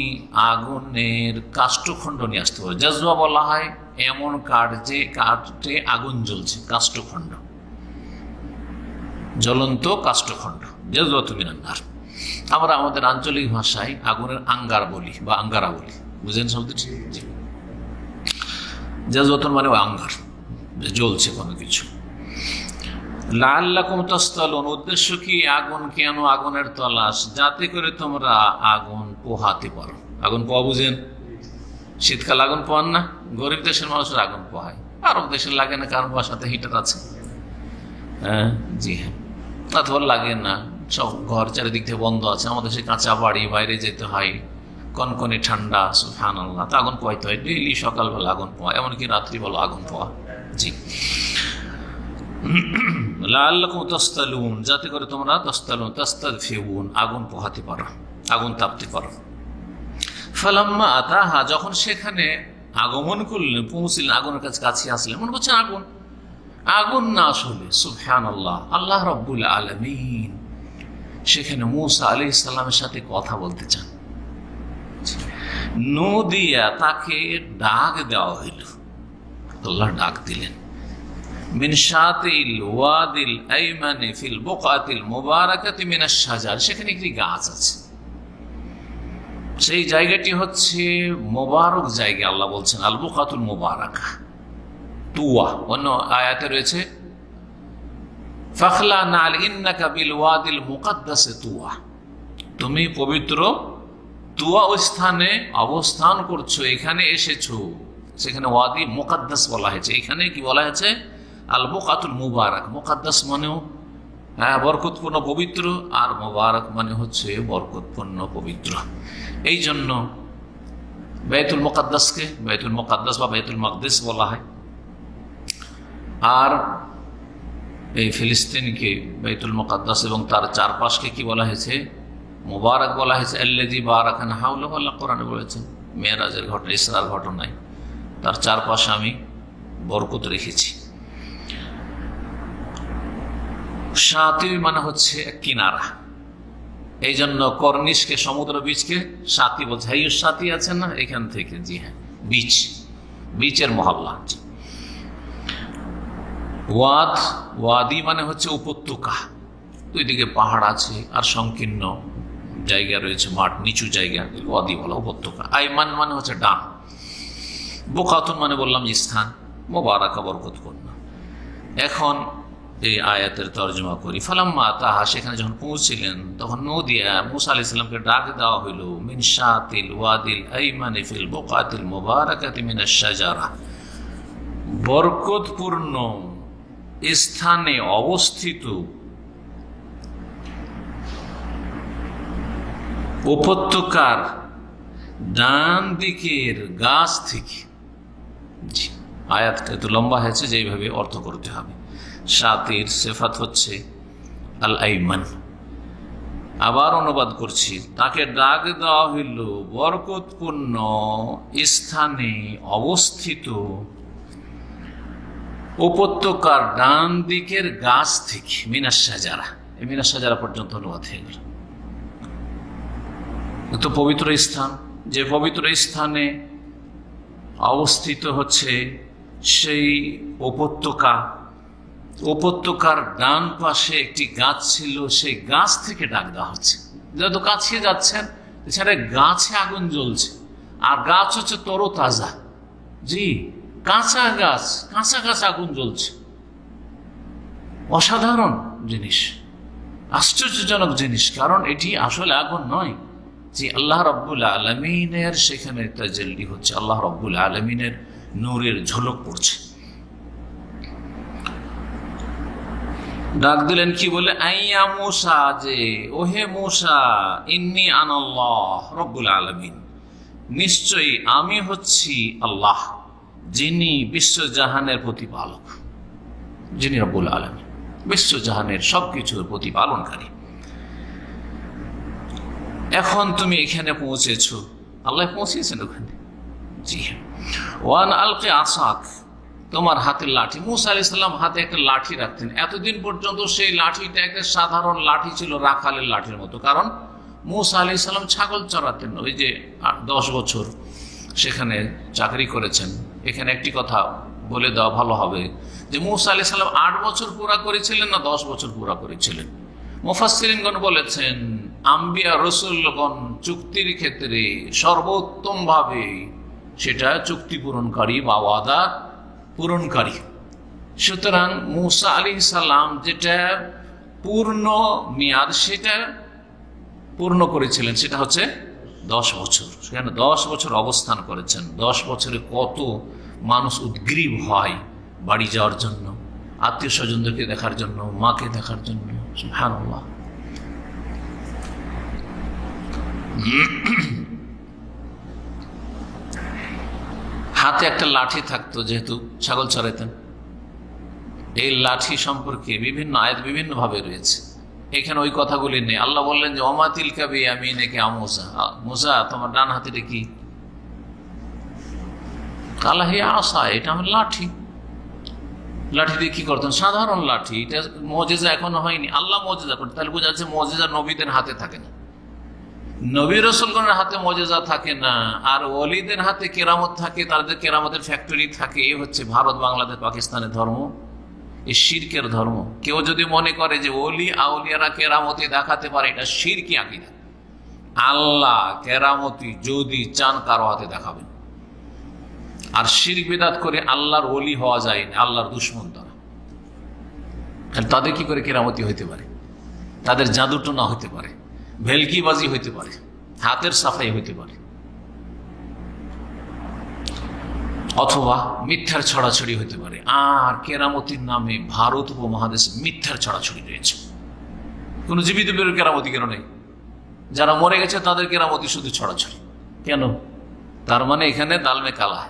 S2: আগুনের কাষ্ঠখণ্ড নিয়ে আসতে পারি। জাযওয়া বলা হয় এমন কাঠ যে কাঠে আগুন জ্বলছে, কাষ্ঠখণ্ড, জ্বলন্ত কাষ্ঠখণ্ড, জাযওয়াতুন মিনান নার। আমরা আমাদের আঞ্চলিক ভাষায় আগুনের আঙ্গার বলি বা আঙ্গারা বলি, বুঝেন শব্দটি? জি, জাযওয়াতুন মানে আঙ্গার, জ্বলছে কোনো কিছু। লাআল্লাকুম তাসতালুন, উদ্দেশ্য কি? আগুন কেন? আগুনের তলাশ, যাতে করে তোমরা আগুন পোহাতে পারো। আগুন পোহা বুঝেন? শীতকাল আগুন পোহান না? গরিব দেশের মানুষের আগুন পোহায়, আরব দেশের লাগে না, কারণ বাসাতে হিটার আছে। হ্যাঁ, জি হ্যাঁ, অথবা লাগে না, সব ঘর চারিদিক থেকে বন্ধ আছে। আমাদের সে কাঁচা বাড়ি, বাইরে যেতে হয়, কনকনে ঠান্ডা, সুবহানাল্লাহ, তা আগুন পোহাইতে হয় ডেইলি, সকালবেলা আগুন পোহা, এমনকি রাত্রিবেলা আগুন পোহা। জি, লাআল্লাকুম তাসতালুন, যাতে করে তোমরা তাসতালুন তাস্তাদফিউন, আগুন পোহাতে পারো, আগুন তাপতে পারো। ফালাম্মা আতাহা, যখন সেখানে আগমন করলেন, পৌঁছলেন, আগুনের কাছে আসলেন, মনে করছেন আগুন, আগুন না আসলে সুবহানাল্লাহ, আল্লাহ রাব্বুল আলামিন সেখানে মূসা আলাইহিস সালামের সাথে কথা বলতে চান। নদিয়া, তাকে ডাক দেওয়া হইল, আল্লাহ ডাক দিলেন। মিন শাতিল ওয়াদিল আইমানি ফিল বুকআতিল মুবারাকাতি মিনাশ শাজার, সেখানে একটি গাছ আছে, সেই জায়গাটি হচ্ছে মোবারক জায়গা। আল্লাহ বলছেন আল বুকআতুল মুবারাকা, তুয়া। অন্য আয়াতে রয়েছে ফাখলা নাল ইন্নাকা বিল ওয়াদিল মুকাদ্দাসে তুয়া, তুমি পবিত্র তুয়া স্থানে অবস্থান করছো, এখানে এসেছো। সেখানে ওয়াদি মুকাদ্দাস বলা হয়েছে, এখানে কি বলা হয়েছে? আল বুকআতুল মুবারাক। মুকাদ্দাস মানেও বরকতপূর্ণ পবিত্র, আর মুবারক মানে হচ্ছে বরকতপূর্ণ পবিত্র। এই জন্য বাইতুল মুকাদ্দাসকে বাইতুল মুকাদ্দাস বা বাইতুল মাকদিস বলা হয়, আর এই ফিলিস্তিনকে বাইতুল মুকাদ্দাস এবং তার চারপাশকে কি বলা হয়েছে? মুবারক বলা হয়েছে। আল্লাযী বারাকনা হাওলাহু, আল্লাহ কোরআনে বলেছেন মেরাজের ঘটনা, ইসরার ঘটনায়, তার চারপাশে আমি বরকত রেখেছি। শাতি মানে হচ্ছে কিনারা, এই জন্য কর্নিশকে, সমুদ্র বীচকে শাতি বলছে। হাইয়ুস শাতি আছে না, এখান থেকে, জি হ্যাঁ, বীচ, বীচের মহল্লা। ওয়াদ, ওয়াদি মানে হচ্ছে উপত্যকা, দুই দিকে পাহাড় আছে আর সংকীর্ণ জায়গা রয়েছে, মাঠ, নিচু জায়গা, ওয়াদি বলা, উপত্যকা। আইমান মানে হচ্ছে ডান, বুকাতুন মানে বললাম স্থান, মুবারাকা বরকতপূর্ণ। এখন এই আয়াতের তর্জমা করি। ফালাম্মা আতাহা, সেখানে যখন পৌঁছলেন, তখন নদিয়া, মূসা আলাইহিস সালামকে ডাক দেওয়া হইল। মিন শাতিল ওয়াদিল আইমানি ফিল বুকআতিল মুবারাকাতি মিনাশ শাজারা, বরকতপূর্ণ স্থানে অবস্থিত উপত্যকার ডান দিকের গাছ থেকে। আয়াতটা একটু লম্বা হয়েছে, যেইভাবে অর্থ করতে হবে। শাতির সিফাত হচ্ছে আল আইমান। আবার অনুবাদ করছি, তাকে ডাক দেওয়া হইল বরকতপূর্ণ স্থানে অবস্থিত উপত্যকার ডান দিকের গাছ থেকে। মিনাস শাজারা, এই মিনাস শাজারা পর্যন্ত অনুবাদ হয়ে গেল। তো পবিত্র স্থান, যে পবিত্র স্থানে অবস্থিত হচ্ছে সেই উপত্যকা, উপত্যকার ডান পাশে একটি গাছ ছিল, সেই গাছ থেকে ডাক দেওয়া হচ্ছে। যত কাছে যাচ্ছেন, এছাড়া গাছে আগুন জ্বলছে, আর গাছ হচ্ছে তরতাজা। জি, কাঁচা গাছ, কাঁচা গাছ আগুন জ্বলছে। অসাধারণ জিনিস, আশ্চর্যজনক জিনিস, কারণ এটি আসলে আগুন নয়, যে আল্লাহ রাব্বুল আলামিনের সেখানে তাজাল্লি হচ্ছে, আল্লাহ রাব্বুল আলামিনের নূরের ঝলক পড়ছে। ডাক দিলেন কি বলে, আইয়া মূসা, যে ওহে মূসা, ইন্নী আনাল্লাহ রব্বুল আলামিন, নিশ্চয়ই আমি হচ্ছি আল্লাহ, যিনি বিশ্বজাহানের প্রতিপালক, যিনি রব্বুল আলামিন, বিশ্বজাহানের সবকিছুর প্রতিপালনকারী। এখন তুমি এখানে পৌঁছেছো, আল্লাহ পৌঁছিয়েছেন ওখানে। জি হ্যাঁ। ওয়ান আলকে আসাক, তোমার হাতের লাঠি। মূসা আলাইহিস সালাম হাতে একটা লাঠি রাখতেন। এতদিন পর্যন্ত সেই লাঠিটা একটা সাধারণ লাঠি ছিল, রাখালের লাঠির মতো। কারণ মূসা আলাইহিস সালাম ছাগল চড়াতেন, ওই যে 10 বছর সেখানে চাকরি করেছেন। এখানে একটি কথা বলে দেওয়া ভালো হবে যে মূসা আলাইহিস সালাম 8 বছর পুরা করেছিলেন না 10 বছর পুরা করেছিলেন। মুফাসসিরিনগণ বলেছেন, আম্বিয়া রাসূলগণ চুক্তির ক্ষেত্রে সর্বোত্তম ভাবে সেটা চুক্তি পূরণকারী বা ওয়াদা পূরণকারী। সুতরাং মূসা আলাইহিস সালাম যেটা পূর্ণ মেয়াদ সেটা পূর্ণ করেছিলেন, সেটা হচ্ছে 10 বছর। সেখানে 10 বছর অবস্থান করেছেন। 10 বছরে কত মানুষ উদ্গ্রীব হয় বাড়ি যাওয়ার জন্য, আত্মীয় স্বজনদেরকে দেখার জন্য, মাকে দেখার জন্য। সুবহানাল্লাহ। হাতে একটা লাঠি থাকতো, যেহেতু ছাগল চড়াতেন। এই লাঠি সম্পর্কে বিভিন্ন আয়াত বিভিন্ন ভাবে রয়েছে, এখানে ওই কথাগুলি নেই। আল্লাহ বললেন যে ওমা তিলকা বিয়ামিনিকা মূসা, মূসা তোমার ডান হাতে কি? কালা হে আসা, এটা আমার লাঠি। লাঠি দিয়ে কি করতেন? সাধারণ লাঠি। এটা মুজিজা এখনো হয়নি, আল্লাহ মুজিজা করতেন। তাহলে বোঝা যাচ্ছে মুজিজা নবীদের হাতে থাকে না, নবী রাসূলগণের হাতে মুজিজা থাকে না, আর ওলিদের হাতে কেরামত থাকে, তাদের কেরামতের ফ্যাক্টরি থাকে। এই হচ্ছে ভারত, বাংলাদেশ, পাকিস্তানের ধর্ম, এই শিরকের ধর্ম। কেউ যদি মনে করে যে ওলি আউলিয়ারা কেরামতি দেখাতে পারে, এটা শিরকি আকীদা। আল্লাহ কেরামতি যদি চান কারো হাতে দেখাবেন। আর শিরক বিদআত করে আল্লাহর ওলি হওয়া যায় না, আল্লাহর দুশমন তারা। তাদের কি করে কেরামতি হইতে পারে? তাদের জাদুটোনা হইতে পারে, ভেলকিবাজি হইতে পারে, হাতের সাফাই হইতে পারে, অথবা মিথ্যার ছড়াছড়ি হইতে পারে। আর কেরামতির নামে ভারত উপমহাদেশে মিথ্যার ছড়াছড়ি রয়েছে। কোনো জীবিত বেরোর কেরামতি কেন নেই? যারা মরে গেছে তাদের কেরামতি শুধু ছড়াছড়ি। কেন? তার মানে এখানে দালমে কালা,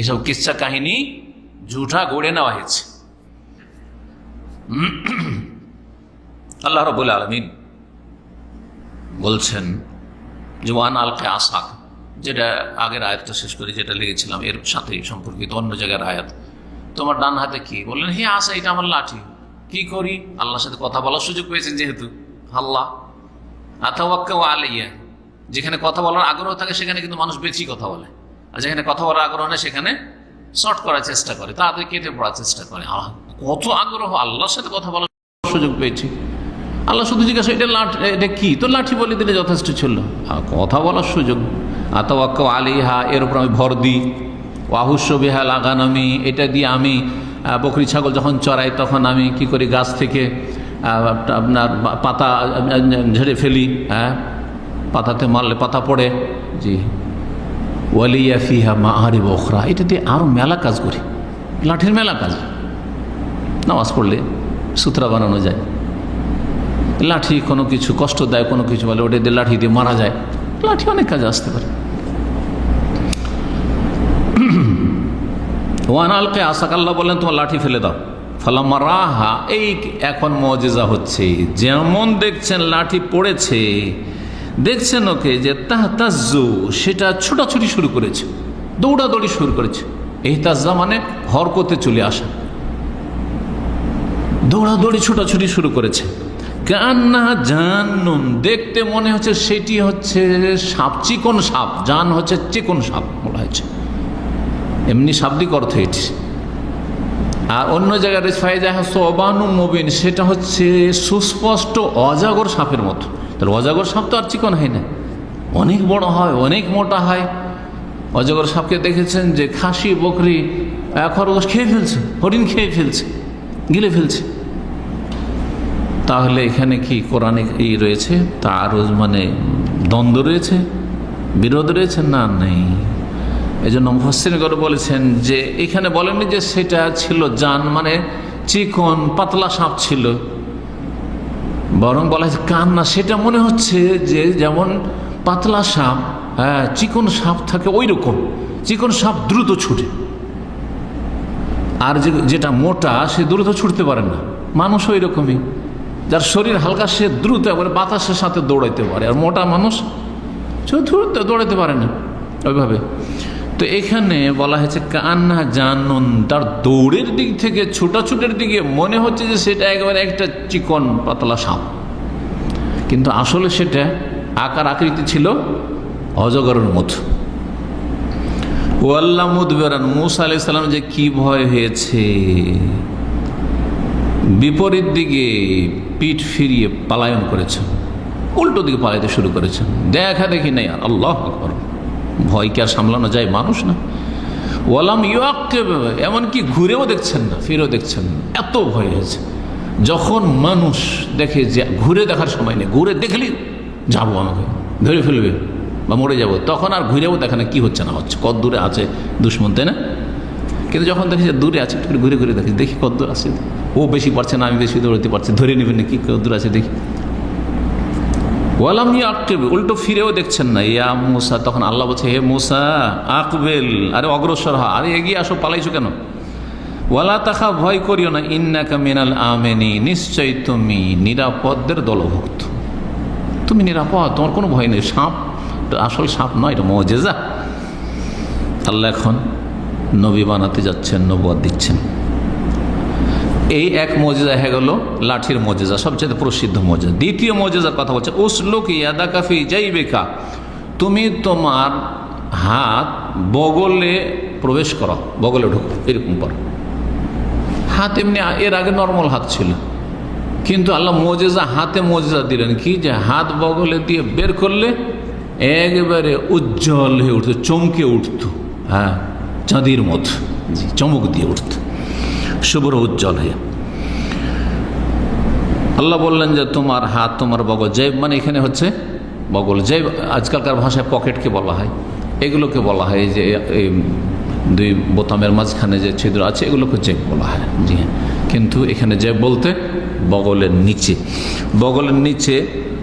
S2: এসব কিচ্ছা কাহিনী ঝুঠা গড়ে নেওয়া হয়েছে। আল্লাহ রাব্বুল আলামিন বলছেন যে ওয়ান আলকে আসাক, যেটা আগের আয়াতটা শেষ করে যেটা লিখেছিলাম এর সাথে সম্পর্কিত অন্য জায়গার আয়াত। তোমার ডান হাতে কি? বললেন হে আসা, এটা আমার লাঠি। কি করি? আল্লাহর সাথে কথা বলার সুযোগ পেয়েছেন যেহেতু, আল্লাহ আতাওয়াক্কাউ আলাইয়া, যেখানে কথা বলার আগ্রহ থাকে সেখানে কিন্তু মানুষ বেশি কথা বলে, আর যেখানে কথা বলার আগ্রহ নেই সেখানে শর্ট করার চেষ্টা করে, তাড়াতাড়ি কেটে পড়ার চেষ্টা করে। কত আগ্রহ, আল্লাহর সাথে কথা বলার সুযোগ পেয়েছি। আল্লাহ শুধু জিজ্ঞাসা, এটা লাঠি, এটা কি? তো লাঠি বলে দিলে যথেষ্ট ছিল। কথা বলার সুযোগ, আতাওয়াক্কাউ আলাইহা, এর উপর আমি ভর দিই। ওয়াহুস্য বিহা লাগানামি, এটা দিয়ে আমি বকরি ছাগল যখন চড়াই তখন আমি কি করি? গাছ থেকে আপনার পাতা ঝেড়ে ফেলি, হ্যাঁ, পাতাতে মারলে পাতা পড়ে। জি, ওয়ালিয়া ফিহা মাআরিব উখরা, এটা দিয়ে আরও মেলা কাজ করি। লাঠির মেলা কাজ, নামাজ পড়লে সূত্রা বানানো যায়। লাঠি কোনো কিছু কষ্ট দেয়, কোনো কিছু বলে ওটা দিয়ে লাঠি দিয়ে মারা যায়। লাঠি অনেক কাজে আসতে পারে। ওয়ান আলকে আসাক, আল্লাহ বললেন তোমার লাঠি ফেলে দাও। ফালাম্মা রাহা, এই এখন মুজিজা হচ্ছে। যেমন দেখছেন লাঠি পড়েছে, দেখছেন ওকে যে তাহতাজ্জু, সেটা ছোটাছুটি শুরু করেছে, দৌড়াদৌড়ি শুরু করেছে। এই তাজ্জা মানে হরকতে চলে আসা, দৌড়াদৌড়ি ছোটাছুটি শুরু করেছে। কান্না জান্নুন, দেখতে মনে হচ্ছে সেটি হচ্ছে সাপ, চিকন সাপ। জান হচ্ছে চিকন সাপ বলা হয়েছে, এমনি শাব্দিক অর্থ এটি। আর অন্য জায়গায় সোবানু মুবিন, সেটা হচ্ছে সুস্পষ্ট অজাগর সাপের মতো। তাহলে অজাগর সাপ তো আর চিকন হয় না, অনেক বড় হয়, অনেক মোটা হয়। অজাগর সাপকে দেখেছেন যে খাসি, বকরি, খরগোশ খেয়ে ফেলছে, হরিণ খেয়ে ফেলছে, গিলে ফেলছে। তাহলে এখানে কি কোরআনে এই রয়েছে, তার মানে দ্বন্দ্ব রয়েছে, বিরোধ রয়েছে? না, নেই। এই জন্য মুফাসসিরগণ বলেছেন যে এখানে বলেননি যে সেটা ছিল জান মানে চিকন পাতলা সাপ ছিল, বরং বলা হয়েছে কান না, সেটা মনে হচ্ছে যে যেমন পাতলা সাপ, হ্যাঁ চিকন সাপ থাকে ওই রকম। চিকন সাপ দ্রুত ছুটে, আর যেটা মোটা সে দ্রুত ছুটতে পারে না। মানুষ ওই রকমই, যার শরীর হালকা সে দ্রুত একবারে বাতাসের সাথে দৌড়াইতে পারে, আর মোটা মানুষ দ্রুত দৌড়াইতে পারে না ওইভাবে। তো এখানে বলা হয়েছে কান্না জানুন, তার দৌড়ের দিক থেকে ছোটাছুটের দিকে মনে হচ্ছে যে সেটা একেবারে একটা চিকন পাতলা সাপ, কিন্তু আসলে সেটা আকার আকৃতি ছিল অজগরের মতো। ওয়াল্লাহ মুদবিরান, মূসা আলাইহিস সালাম যে কি ভয় হয়েছে, বিপরীত দিকে পিঠ ফিরিয়ে পালায়ন করেছেন, উল্টো দিকে পালাইতে শুরু করেছেন। দেখা দেখি নাই, আর আল্লাহু আকবার, ভয় কি আর সামলানো যায়? মানুষ না। ওয়ালাম ইউআক্কিব, এমনকি ঘুরেও দেখছেন না, ফিরেও দেখছেন না, এত ভয় হয়েছে। যখন মানুষ দেখে যে ঘুরে দেখার সময় নেই, ঘুরে দেখলি যাবো আমাকে ধরে ফেলবে বা মরে যাব, তখন আর ঘুরেও দেখে না কি হচ্ছে না হচ্ছে, কত দূরে আছে দুশ্মন, তাই না? কিন্তু যখন দেখি যে দূরে আছে, একটু ঘুরে ঘুরে দেখি, দেখি কত দূর আছে, ও বেশি পারছে না, আমি বেশি দৌড়াতে পারছি, ধরে নেবেন না, কি কত দূর আছে দেখি। ওয়ালাম ইয়াক্কিব, উল্টো ফিরেও দেখছেন না। ইয়া মূসা, তখন আল্লাহ বলছে হে মূসা আকবিল, আরে অগ্রসর হ, আরে এগিয়ে আসো, পালাইছো কেন? ওয়ালা তাখা, ভয় করিও না, ইন্নাকা মিনাল আমিনিন, নিশ্চয়ই তুমি নিরাপদদের দলভুক্ত, তুমি নিরাপদ, তোমার কোনো ভয় নেই। সাপ আসল সাপ নয়, এটা মুজিজা। আল্লাহ এখন নবী বানাতে যাচ্ছেন, নবুয়ত দিচ্ছেন। এই এক মুজিজা হয়ে গেল লাঠির মুজিজা, সবচেয়ে প্রসিদ্ধ মুজিজা। দ্বিতীয় মুজিজার কথা বলছে উসলুক ইয়াদাকা ফি জাইবিকা, তুমি তোমার হাত বগলে প্রবেশ করো, বগলে ঢুকো, এরকম করো। হাত এমনি এর আগে নর্মাল হাত ছিল, কিন্তু আল্লাহ মুজিজা, হাতে মুজিজা দিলেন কি, যে হাত বগলে দিয়ে বের করলে একেবারে উজ্জ্বল হয়ে উঠতো, চমকে উঠতো, হ্যাঁ চাঁদির মতো, চমক দিয়ে উঠত, শুভ্র উজ্জ্বল হয়ে। আল্লাহ বললেন যে তোমার হাত, তোমার বগল, জেব মানে এখানে হচ্ছে বগল, জেব আজকালকার ভাষায় পকেটকে বলা হয়, এগুলোকে বলা হয় যে এই দুই বোতামের মাঝখানে যে ছিদ্র আছে এগুলোকে জেব বলা হয়। জি হ্যাঁ, কিন্তু এখানে জেব বলতে বগলের নিচে, বগলের নিচে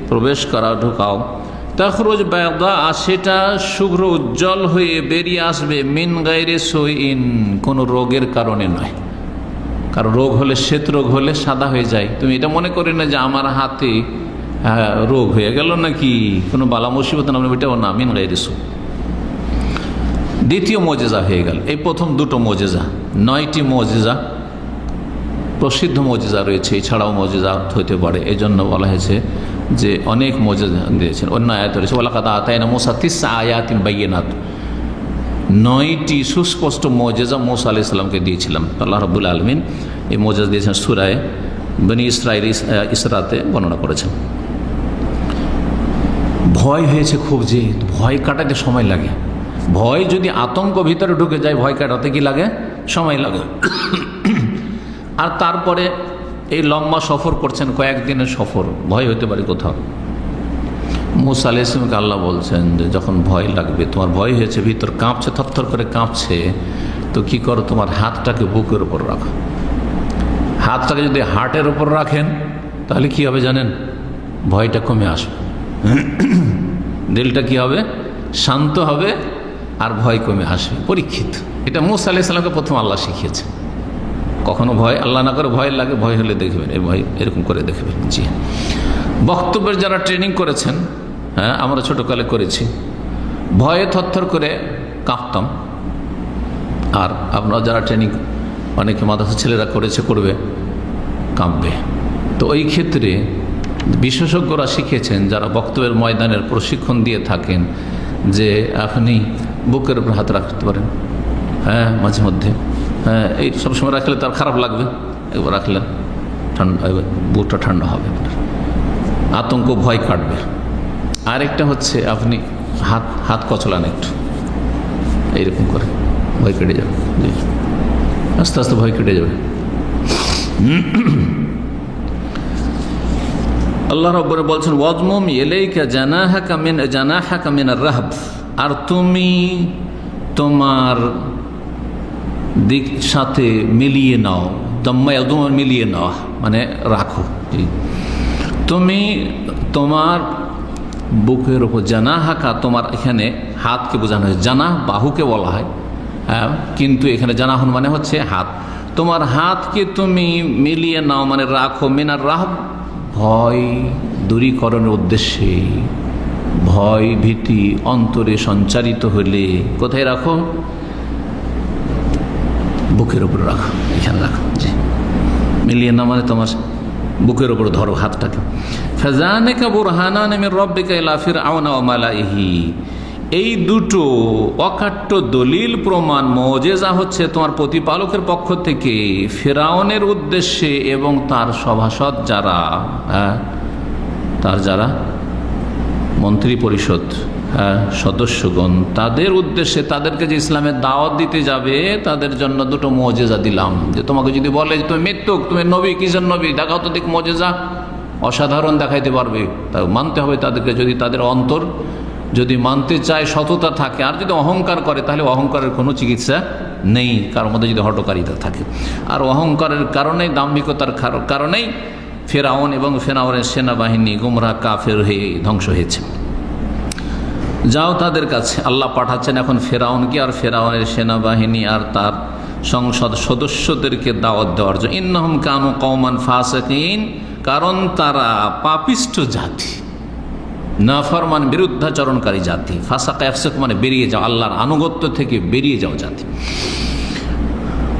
S2: প্রবেশ করা, ঢুকাও। তখরুজ বায়দা, সেটা শুভ্র উজ্জ্বল হয়ে বেরিয়ে আসবে, মিন গায়রি সুইন, কোনো রোগের কারণে নয়। কারণ রোগ হলে, শ্বেত রোগ হলে সাদা হয়ে যায়। তুমি এটা মনে করি না যে আমার হাতে রোগ হয়ে গেল নাকি, কোনো বালা মুসিবত নাম, এটাও না, মিন গায়রি সুই। দ্বিতীয় মুজিজা হয়ে গেল। এই প্রথম দুটো মুজিজা, 9টি মুজিজা, প্রসিদ্ধ মুজিজা রয়েছে, এছাড়াও মুজিজা হতে পারে, এই জন্য বলা হয়েছে যে অনেক মুজিজা দিয়েছেন। অন্য আয়াত রয়েছে ওয়ালাকাদ আতাইনা মূসা 9 আয়াতিন বাইয়িনাত, 9টি সুস্পষ্ট মুজিজা মূসা আলাইহিস সালামকে দিয়েছিলাম। আল্লাহ রাব্বুল আলামিন এই মুজিজা দিয়েছেন, সূরা বনী ইসরাঈল ইসরাতে বর্ণনা করেছেন। ভয় হয়েছে খুব, যে ভয় কাটাতে সময় লাগে। ভয় যদি আতঙ্ক ভিতরে ঢুকে যায়, ভয় কাটাতে কি লাগে? সময় লাগে। আর তারপরে এই লম্বা সফর করছেন, কয়েকদিনের সফর, ভয় হতে পারে কোথাও। মূসা আলাইহিস সালামকে আল্লাহ বলছেন যে যখন ভয় লাগবে, তোমার ভয় হয়েছে, ভিতর কাঁপছে, থরথর করে কাঁপছে, তো কি করো, তোমার হাতটাকে বুকের উপর রাখো। হাতটাকে যদি হার্টের উপর রাখেন তাহলে কি হবে জানেন? ভয়টা কমে আসবে, দিলটা কি হবে? শান্ত হবে, আর ভয় কমে আসবে। পরীক্ষিত, এটা মূসা আলাইহিস সালামকে প্রথম আল্লাহ শিখিয়েছে। কখনো ভয় আল্লাহ না করে, ভয় লাগে, ভয় হলে দেখবেন, এই ভয় এরকম করে দেখবেন। জি, বক্তব্যের যারা ট্রেনিং করেছেন, হ্যাঁ আমরা ছোটোকালে করেছি, ভয়ে থরথর করে কাঁপতাম। আর আপনারা যারা ট্রেনিং, অনেকে মাদ্রাসা ছেলেরা করেছে, করবে, কাঁপবে। তো ওই ক্ষেত্রে বিশেষজ্ঞরা শিখেছেন, যারা বক্তব্যের ময়দানের প্রশিক্ষণ দিয়ে থাকেন, যে আপনি বুকের উপর হাত রাখতে পারেন, হ্যাঁ মাঝে মধ্যে, হ্যাঁ এই সবসময় রাখলে তার খারাপ লাগবে, একবার রাখলেন ঠান্ডা, বুকটা ঠান্ডা হবে, আতঙ্ক ভয় কাটবে। আরেকটা হচ্ছে আপনি হাত কচলান একটু, এইরকম করে, ভয় কেটে যাবে। জি, আস্তে আস্তে ভয় কেটে যাবে। আল্লাহ রাব্বুল বলছেন ওয়াজমুম ইলাইকা জানাহাকা মিনার রাহব, আর তুমি তোমার দিক সাথে মিলিয়ে নাও,
S3: দম্মা একদম মিলিয়ে নেওয়া মানে রাখো। তুমি তোমার বুকের ওপর জানাহাকা, তোমার এখানে হাতকে বোঝানো হয়, জানাহ বাহুকে বলা হয়, কিন্তু এখানে জানাহন মানে হচ্ছে হাত। তোমার হাতকে তুমি মিলিয়ে নাও মানে রাখো, মিনার রাহব ভয় দূরীকরণের উদ্দেশ্যে। ভয় ভীতি অন্তরে সঞ্চারিত হলে কোথায় রাখো? বুকের উপরে রাখো, এখানে রাখো। জি, মিলিয়ে না মানে তোমার বুকের উপরে ধরো হাতটাকে। ফাযানিকা বুরহানান মির রাব্বিকা ইলা ফিরআউনা ওয়া মালাইহি, এই দুটো অকাট্য দলিল প্রমাণ মুজিজা হচ্ছে তোমার প্রতিপালকের পক্ষ থেকে ফিরআউনের উদ্দেশ্যে এবং তার সভাসদ যারা, তার যারা মন্ত্রী পরিষদ সদস্যগণ, তাদের উদ্দেশ্যে, তাদেরকে যে ইসলামের দাওয়াত দিতে যাবে তাদের জন্য দুটো মুজিজা দিলাম। যে তোমাকে যদি বলে যে তুমি মৃত্যুক, তুমি নবী, কিসের নবী, দেখাও তো দেখ মুজিজা, অসাধারণ দেখাইতে পারবে, তা মানতে হবে তাদেরকে। যদি তাদের অন্তর যদি মানতে চায়, সততা থাকে, আর যদি অহংকার করে তাহলে অহংকারের কোনো চিকিৎসা নেই, কারোর মধ্যে যদি হটকারিতা থাকে। আর অহংকারের কারণেই, দাম্ভিকতার কারণেই ফেরাউন এবং ফেরাউনের সেনাবাহিনী গুমরাহ কাফের হয়ে ধ্বংস হয়েছে। যাও তাদের কাছে, আল্লাহ পাঠাচ্ছেন এখন ফেরাউনকে আর ফেরাউনের সেনাবাহিনী আর তার সংসদ সদস্যদেরকে দাওয়াত দেওয়ার জন্য। ইন্নাহুম কানু কওমান ফাসিকিন, কারণ তারা পাপিষ্ঠ জাতি, নাফরমান বিরুদ্ধাচরণকারী জাতি। ফাসাকা ইয়াফসিক মানে বেরিয়ে যাও, আল্লাহর আনুগত্য থেকে বেরিয়ে যাও জাতি।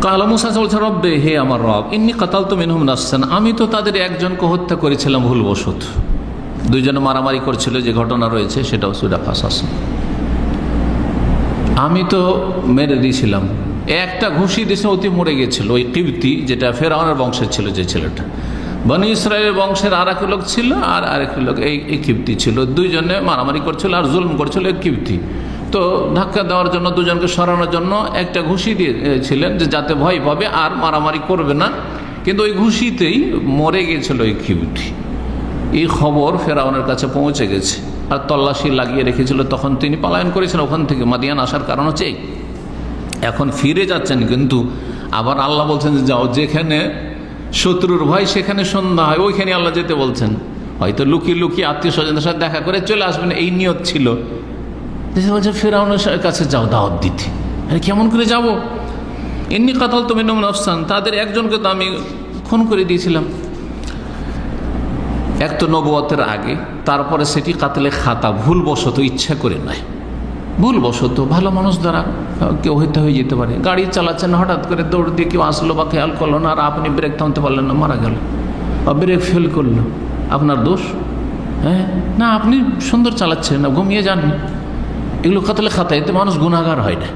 S3: কালা মুসা বলছে, রব্বে, হে আমার রব, ইন্নী কাতালতু মিনহুম নাফসান, আমি তো তাদের একজনকে হত্যা করেছিলাম ভুলবশত। দুইজনে মারামারি করছিল, যে ঘটনা রয়েছে সেটাও সূরা কাসাস। আমি তো মেরে দিয়েছিলাম, একটা ঘুষি দিয়েছে, অতি মরে গেছিল। ওই কিবতি, যেটা ফেরাউনের বংশের ছিল, যে ছেলেটা বনি ইসরায়েলের বংশের আর এক লোক ছিল, আর আরেকটি লোক এই কিবতি ছিল। দুইজনে মারামারি করছিল আর জুলম করছিল এই কিবতি। তো ধাক্কা দেওয়ার জন্য, দুজনকে সরানোর জন্য একটা ঘুষি দিয়েছিলেন, যে যাতে ভয় পাবে আর মারামারি করবে না। কিন্তু ওই ঘুষিতেই মরে গেছিল ওই কিবতি। এই খবর ফেরাউনের কাছে পৌঁছে গেছে, আর তল্লাশি লাগিয়ে রেখেছিল। তখন তিনি পলায়ন করেছিলেন ওখান থেকে। মাদিয়ান আসার কারণ হচ্ছে এখন ফিরে যাচ্ছেন, কিন্তু আবার আল্লাহ বলছেন যে যাও, যেখানে শত্রুর ভয় সেখানে সন্ধ্যা হয়, ওইখানে আল্লাহ যেতে বলছেন। হয়তো লুকিয়ে লুকিয়ে আত্মীয় স্বজনদের সাথে দেখা করে চলে আসবেন, এই নিয়ত ছিল। বলছে ফেরাউনের কাছে যাও দাওয়াত দিতে। আরে কেমন করে যাব? ইন্নী কাতালতু মিনহুম নাফসান, তাদের একজনকে তো আমি খুন করে দিয়েছিলাম। এক তো নবুয়তের আগে, তারপরে সেটি কাতলে খাতা, ভুলবশত, ইচ্ছা করে নয়, ভুলবশত। ভালো মানুষ দ্বারা কেউ হত্যা হয়ে যেতে পারে। গাড়ি চালাচ্ছেন, হঠাৎ করে দৌড় দিয়ে কেউ আসলো বা খেয়াল করলো না, আর আপনি ব্রেক থামতে পারলেন না, মারা গেল। বা ব্রেক ফেল করলো, আপনার দোষ? হ্যাঁ না, আপনি সুন্দর চালাচ্ছেন না, ঘুমিয়ে যাননি। এগুলো কাতলে খাতা, এতে মানুষ গুনাহগার হয় না,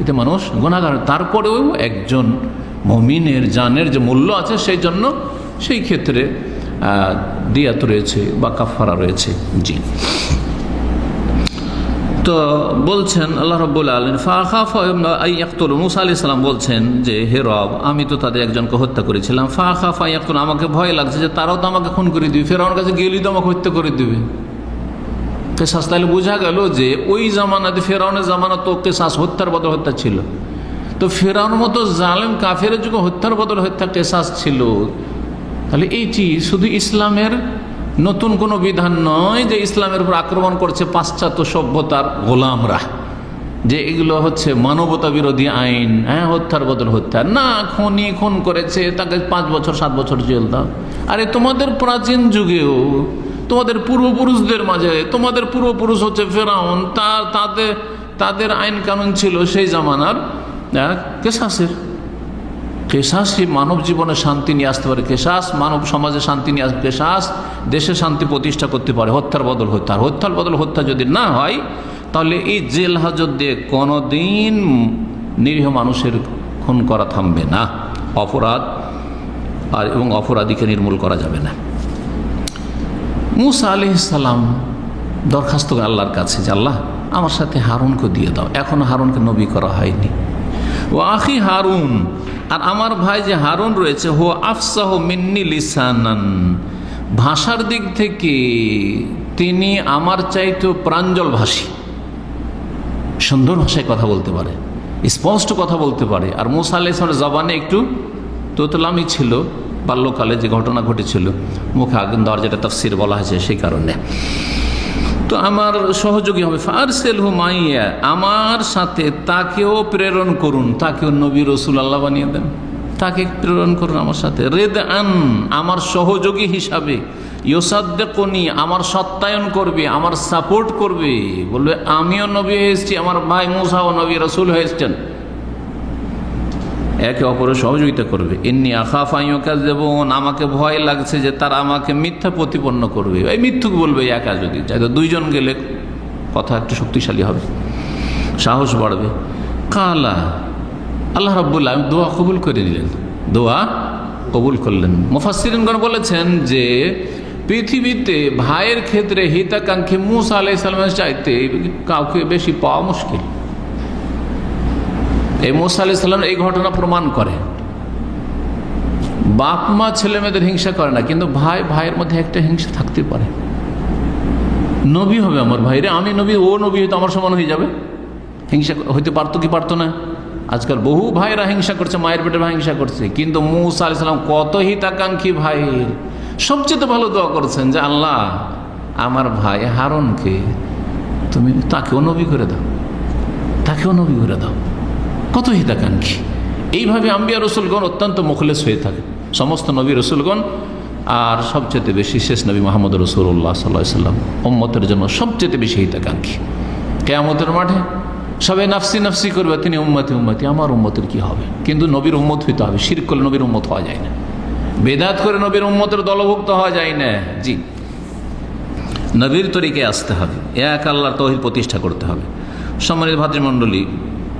S3: এতে মানুষ গুনাহগার। তারপরেও একজন মুমিনের জানের যে মূল্য আছে, সেই জন্য সেই ক্ষেত্রে দিয়াত রয়েছে বা কাফারা রয়েছে। জি, তো বলছেন আল্লাহ রাব্বুল আলামিন, ফাখাফা আইয়াকতুল, মুসা আলাইহিস সালাম বলছেন যে হে রব, আমি তো তাদের একজনকে হত্যা করেছিলাম। ফাখাফা আইয়াকতুল, আমাকে ভয় লাগছে যে তারাও তো আমাকে খুন করে দিবে, ফেরাউনের কাছে গেলেই তো আমাকে হত্যা করে দিবে। কেসাস, তাহলে বোঝা গেল যে ওই জামানাতে, ফেরাউনের জামানা তো কেসাস, হত্যার বদল হত্যা ছিল। তো ফেরাউনের মতো জালেম কাফের যুগে হত্যার বদল হত্যা কেসাস ছিল। তাহলে এইটি শুধু ইসলামের নতুন কোনো বিধান নয় যে ইসলামের উপর আক্রমণ করছে পাশ্চাত্য সভ্যতার গোলামরা, যে এগুলো হচ্ছে মানবতা বিরোধী আইন। হ্যাঁ, হত্যার বদল হত্যা না, খুন করেছে তাকে 5 বছর 7 বছর জেল দাও। আরে তোমাদের প্রাচীন যুগেও, তোমাদের পূর্বপুরুষদের মাঝে, তোমাদের পূর্বপুরুষ হচ্ছে ফেরাউন, তাদের আইন কানুন ছিল সেই জামানার কেসাসের। কেসাসই মানব জীবনে শান্তি নিয়ে আসতে পারে, কেসাস মানব সমাজে শান্তি নিয়ে আসবে, কেসাস দেশে শান্তি প্রতিষ্ঠা করতে পারে। হত্যার বদল হত্যা, আর হত্যার বদল হত্যা যদি না হয়, তাহলে এই জেল হাজত দিয়ে কোনোদিন নিরীহ মানুষের খুন করা থামবে না, অপরাধ আর এবং অপরাধীকে নির্মূল করা যাবে না। মুসা আলাইহিস সালাম দরখাস্ত আল্লাহর কাছে যে আল্লাহ, আমার সাথে হারুনকে দিয়ে দাও। এখনো হারুনকে নবী করা হয়নি। ও আখি হারুন, আর আমার ভাই যে হারুন রয়েছে, হো আফসাহ মিন্নি লিসানান, ভাষার দিক থেকে তিনি আমার চাইতে প্রাঞ্জল ভাষী, সুন্দর ভাষায় কথা বলতে পারে, স্পষ্ট কথা বলতে পারে। আর মুসা আলাইহিস সালামের জবানে একটু তোতলামি ছিল বাল্যকালে যে ঘটনা ঘটেছিল, মুখে আগুন দেওয়ার যেটা তাফসির বলা হয়েছে সেই কারণে। তো আমার সহযোগী হবে, ফারসিলহু মাইয়া, আমার সাথে তাকেও প্রেরণ করুন, তাকেও নবী রসুল আল্লাহ বানিয়ে দেন, তাকে প্রেরণ করুন আমার সাথে। রেদআন, আমার সহযোগী হিসাবে, ইউসাদ্দিকুনি, আমার সত্যায়ন করবে, আমার সাপোর্ট করবে, বলবে আমিও নবী হয়েছি, আমার ভাই মুসাও নবী রসুল হয়েছেন, একে অপরের সহযোগিতা করবে। ইন্নী আখাফ আন ইউকাযযিবুন, আমাকে ভয় লাগছে যে তারা আমাকে মিথ্যা প্রতিপন্ন করবে, এই মিথ্যুক বলবে একা যদি যায়, তো দুইজন গেলে কথা একটু শক্তিশালী হবে, সাহস বাড়বে। কালা, আল্লাহ রাব্বুল আলামিন দোয়া কবুল করে নিলেন, দোয়া কবুল করলেন। মুফাসসিরিনগণ বলেছেন যে পৃথিবীতে ভাইয়ের ক্ষেত্রে হিতাকাঙ্ক্ষী মূসা আলাইহিস সালামের চাইতে কাউকে বেশি পাওয়া মুশকিল। এই মূসা আলাইহিস সালাম এই ঘটনা প্রমাণ করে, বাপ মা ছেলে মেয়েদের হিংসা করে না, কিন্তু ভাই ভাইয়ের মধ্যে একটা হিংসা থাকতে পারে। নবী হবে আমার ভাইরে, আমি নবী, ও নবী হয়তো আমার সমান হয়ে যাবে, হিংসা হইতে পারতো কি পারতো না? আজকাল বহু ভাইরা হিংসা করছে, মায়ের পেটের ভাই হিংসা করছে, কিন্তু মূসা আলাইহিস সালাম কত হিতাকাঙ্ক্ষী ভাইয়ের, সবচেয়ে ভালো দোয়া করেছেন যে আল্লাহ আমার ভাই হারুনকে তুমি তাকেও নবী করে দাও, তাকেও নবী করে দাও, কত হিতাকাঙ্ক্ষী। এইভাবে আম্বিয়া রসুলগণ অত্যন্ত মুখলেস হয়ে থাকে, সমস্ত নবী রসুলগণ, আর সবচেয়ে বেশি শেষ নবী মুহাম্মদ রাসূলুল্লাহ সাল্লাল্লাহু আলাইহি ওয়াসাল্লাম উম্মতের জন্য সবচেয়ে বেশি হিতাকাঙ্ক্ষী। কিয়ামতের মাঠে সবাই নাফসি নাফসি করবে, তিনি উম্মতি উম্মতি, আমার উম্মতের কি হবে? কিন্তু নবীর উম্মত হইতে হবে, শিরক করলে নবীর উম্মত হওয়া যায় না, বেদাত করে নবীর উম্মতের দলভুক্ত হওয়া যায় না। জি, নবীর তরিকায় আসতে হবে, এক আল্লাহর তাওহীদ প্রতিষ্ঠা করতে হবে। সম্মানিত ভাতৃমণ্ডলী,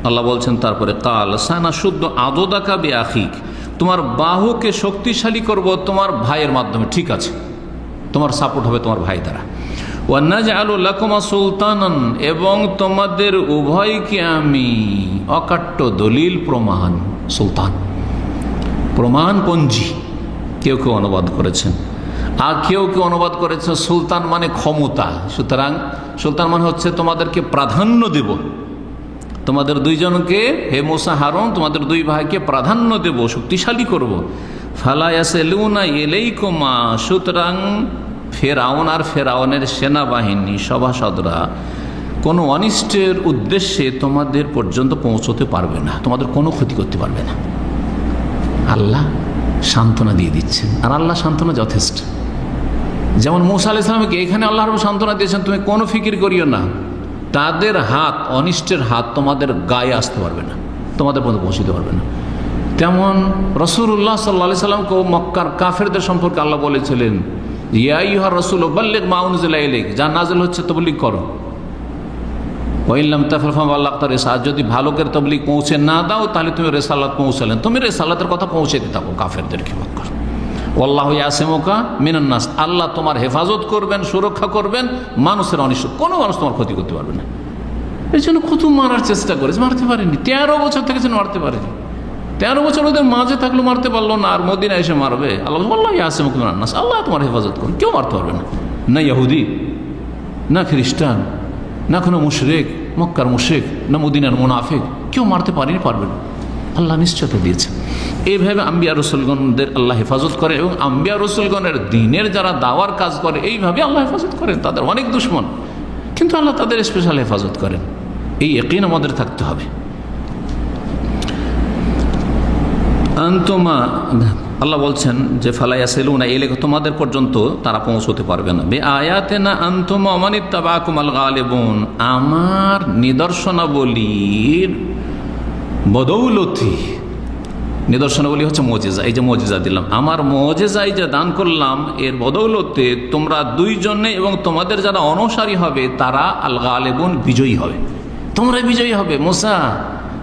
S3: আল্লাহ বলছেন তারপরে কাল সানা শুদ্ধ আদোদাকা বে আখিক, তোমার বাহুকে শক্তিশালী করব তোমার ভাইয়ের মাধ্যমে, ঠিক আছে, তোমার সাপোর্ট হবে তোমার ভাই দ্বারা। ওয়ান্নাজআলু লাকুমা সুলতানান, এবং তোমাদের উভয়কে আমি অকাট্য দলিল প্রমাণ, সুলতান প্রমাণপঞ্জি কেউ কেউ অনুবাদ করেছেন, আর কেউ কেউ অনুবাদ করেছেন সুলতান মানে ক্ষমতা। সুতরাং সুলতান মানে হচ্ছে তোমাদেরকে প্রাধান্য দেব, তোমাদের দুইজনকে, হে মুসা হারুন, তোমাদের দুই ভাইকে প্রাধান্য দেব, শক্তিশালী করব। ফালা ইয়াসলুনা ইলাইকুমা, সুতরাং ফেরাউন আর ফেরাউনের সেনাবাহিনী সভাসদরা কোনো অনিষ্টের উদ্দেশ্যে তোমাদের পর্যন্ত পৌঁছতে পারবে না, তোমাদের কোনো ক্ষতি করতে পারবে না। আল্লাহ সান্ত্বনা দিয়ে দিচ্ছেন, আর আল্লাহ সান্ত্বনা যথেষ্ট। যেমন মূসা আলাইহিস সালামকে এখানে আল্লাহ সান্ত্বনা দিয়েছেন, তুমি কোনো ফিকির করিও না, তাদের হাত, অনিষ্টের হাত তোমাদের গায়ে আসতে পারবে না, তোমাদের পর্যন্ত পৌঁছতে পারবে না। তেমন রাসূলুল্লাহ সাল্লাল্লাহু আলাইহি ওয়াসাল্লামকে মক্কার কাফেরদের সম্পর্কে আল্লাহ বলেছিলেন, ইয়া আইয়ুহা রাসূল বাল্লিগ মা উনজিলা ইলাইক, যা নাযিল হচ্ছে তাবলীগ করো। ওয়া ইন লাম তাফআল ফামা বাল্লাগতা রিসালাত, যদি ভালো করে তাবলীগ পৌঁছে না দাও তাহলে তুমি রিসালাত পৌঁছালেন, তুমি রিসালাতের কথা পৌঁছে দিতে থাকো কাফেরদেরকে মক্কার। ওয়াল্লাহু ইয়াসিমুকা মিনান নাস, আল্লাহ তোমার হেফাজত করবেন, সুরক্ষা করবেন মানুষের অনিষ্ট, কোনো মানুষ তোমার ক্ষতি করতে পারবে না। এই জন্য কত মারার চেষ্টা করেছে, মারতে পারেনি, 13 বছর থেকে মারতে পারেনি, 13 বছর ওদের মাঝে থাকলো, মারতে পারলো না, আর মদিনা এসে মারবে। আল্লাহ ইয়াসিমুকা মিনান নাস, আল্লাহ তোমার হেফাজত করুন, কেউ মারতে পারবে না, না ইহুদি, না খ্রিস্টান, না কোনো মুশরিক, মক্কার মুশরিক, না মদিনার মুনাফিক, কেউ মারতে পারেনি, পারবে না, আল্লাহ নিশ্চয়তা দিয়েছে। এইভাবে আম্বিয়া রসুলগণদের আল্লাহ হেফাজত করে, এবং আম্বিয়া রসুলগণের দ্বীনের যারা দাওয়ার কাজ করে এইভাবে আল্লাহ হেফাজত করেন। তাদের অনেক দুশমন, কিন্তু আল্লাহ তাদের স্পেশাল হেফাজত করেন, এই ইয়াকিন আমাদের থাকতে হবে। আনতুমা, আল্লাহ বলছেন যে ফালাইয়াসিলুনা ইলাইকা, তোমাদের পর্যন্ত তারা পৌঁছতে পারবে না। বে আয়াতিনা আনতুমা ওয়া মানিত্তাবাকুমুল গালিবুন, আমার নিদর্শনাবলীর বদৌলতি, নিদর্শনাবলী হচ্ছে মুজিজা, এই যে মুজিজা দিলাম, আমার মুজিজাই যে দান করলাম, এর বদৌলতে তোমরা দুইজনে এবং তোমাদের যারা অনুসারী হবে তারা আল গালিবুন, বিজয়ী হবে, তোমরা বিজয়ী হবে। মুসা,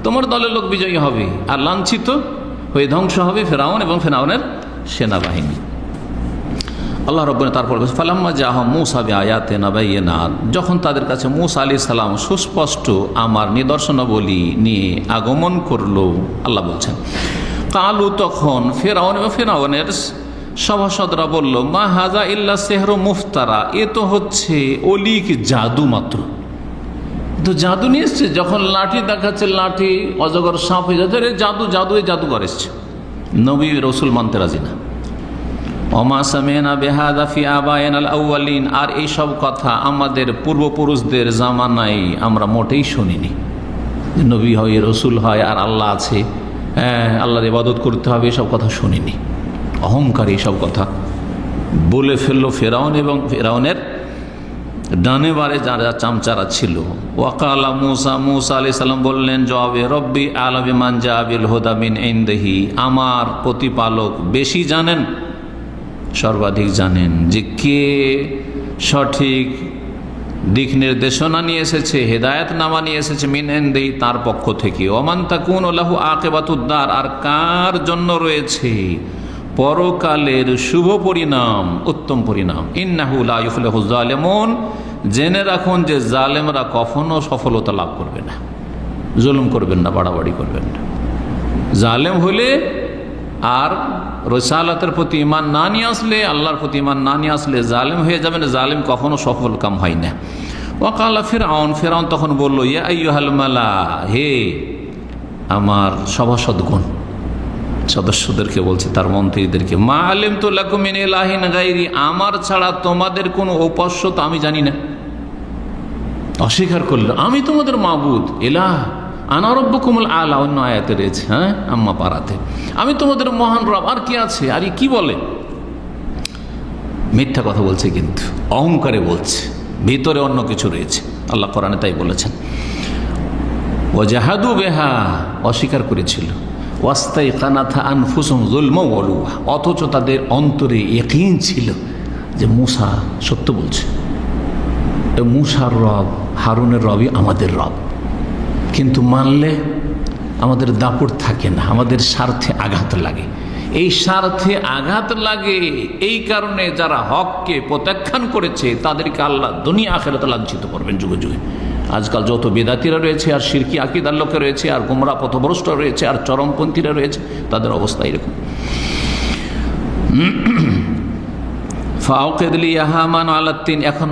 S3: তোমার দলের লোক বিজয়ী হবে, আর লাঞ্ছিত হয়ে ধ্বংস হবে ফেরাউন এবং ফেরাউনের সেনাবাহিনী। আল্লাহ রাব্বুল তারপর ফালাম্মা জাআ মূসা বিআয়াতিনা বাইয়িনাত, যখন তাদের কাছে মূসা আলাইহিস সালাম সুস্পষ্ট আমার নিদর্শনাবলী নিয়ে আগমন করলো, আল্লাহ বলছেন কালু, তখন ফেরাউন এবং ফেরাউনের সভাসদরা বলল, মা হাজা ইল্লা সিহরু মুফতারা, এ তো হচ্ছে অলিক জাদু মাত্র, তো জাদু নিয়ে এসছে। যখন লাঠি দেখাচ্ছে, লাঠি অজগর সাপ হয়ে যাচ্ছে, জাদু জাদু, এই জাদুঘর এসছে, নবী রসুল মানতে রাজি না। ওমা সামিনা বিহাযা ফি আবাইনাল আউয়ালিন, আর এইসব কথা আমাদের পূর্বপুরুষদের জামানায় আমরা মোটেই শুনিনি। নবী হয়, রসুল হয়, আর আল্লাহ আছে, আল্লাহর ইবাদত করতে হবে, এসব কথা শুনিনি। অহংকারী এসব কথা বলে ফেললো ফেরাউন এবং ফেরাউনের ডানে বারে যারা চামচারা ছিল। ওয়াকালা মুসা, মুসা আলাইহিস সালাম বললেন জবাবে, রব্বি আ'লামু বিমান জাআ বিল হুদা মিন ইনদিহি, আমার প্রতিপালক বেশি জানেন, সর্বাধিক জানেন যে কে সঠিক দিক নির্দেশনা নিয়ে এসেছে, হেদায়েত নামা নিয়ে এসেছে মিন ইনদিহি, তার পক্ষ থেকে। ওমান তাকুনু লাহু আকিবাতুদ-দার, আর কার জন্য রয়েছে পরকালের শুভ পরিণাম, উত্তম পরিণাম। ইন্নাহু লা ইউফলিহুজ জালিমুন, জেনে রাখুন যে জালেমরা কখনো সফলতা লাভ করবে না। জুলুম করবেন না, বাড়াবাড়ি করবেন না। জালেম হলে আর রিসালাতের প্রতি ঈমান না নিয়ে আসলে, আল্লাহর প্রতি ঈমান না নিয়ে আসলে জালেম হয়ে যাবেন। জালেম কখনো সফল কাম হয় না। ওয়াকালা ফিরআউন, ফিরআউন তখন বলল, ইয়া আইয়ুহাল মালা, হে আমার সভাসদগণ, সদস্যদেরকে বলছে, তার মন্ত্রীদেরকে, মা আলিমতু লাকুম মিন ইলাহিন গায়রি, আমার ছাড়া তোমাদের কোনো উপাস্য তো আমি জানি না। অস্বীকার করল, আমি তোমাদের মাবুদ, ইলাহ আনা রাব্বুকুমুল আলা, অন্য আয়াতে রয়েছে, আম্মা পারাতে, আমি তোমাদের মহান রব, আর কি আছে? আর কি বলে? মিথ্যা কথা বলছে, কিন্তু অহংকারে বলছে, ভিতরে অন্য কিছু রয়েছে। আল্লাহ কোরআনে তাই বলেছেন। ওয়াজাহাদু বিহা, অস্বীকার করেছিল। ওয়াস্তাইকানাথা আনফুসুহুম যুলমান ওয়া উলুওয়া, অথচ তাদের অন্তরে ইয়াকিন ছিল যে মূসা সত্য বলছে, মূসার রব, হারুনের রবই আমাদের রব। কিন্তু মানলে আমাদের দাপট থাকে না, আমাদের স্বার্থে আঘাত লাগে। এই স্বার্থে আঘাত লাগে, এই কারণে যারা হককে প্রত্যাখ্যান করেছে তাদেরকে আল্লাহ দুনিয়া আখিরাতে লাঞ্ছিত করবেন যুগে যুগে। আজকাল যত বেদাতিরা রয়েছে, আর শিরকি আকীদার লোকে রয়েছে, আর গোমরা পথভ্রষ্ট রয়েছে, আর চরমপন্থীরা রয়েছে, তাদের অবস্থা এরকম। ফাওকিদ লি ইয়া হামান আলা তিন, এখন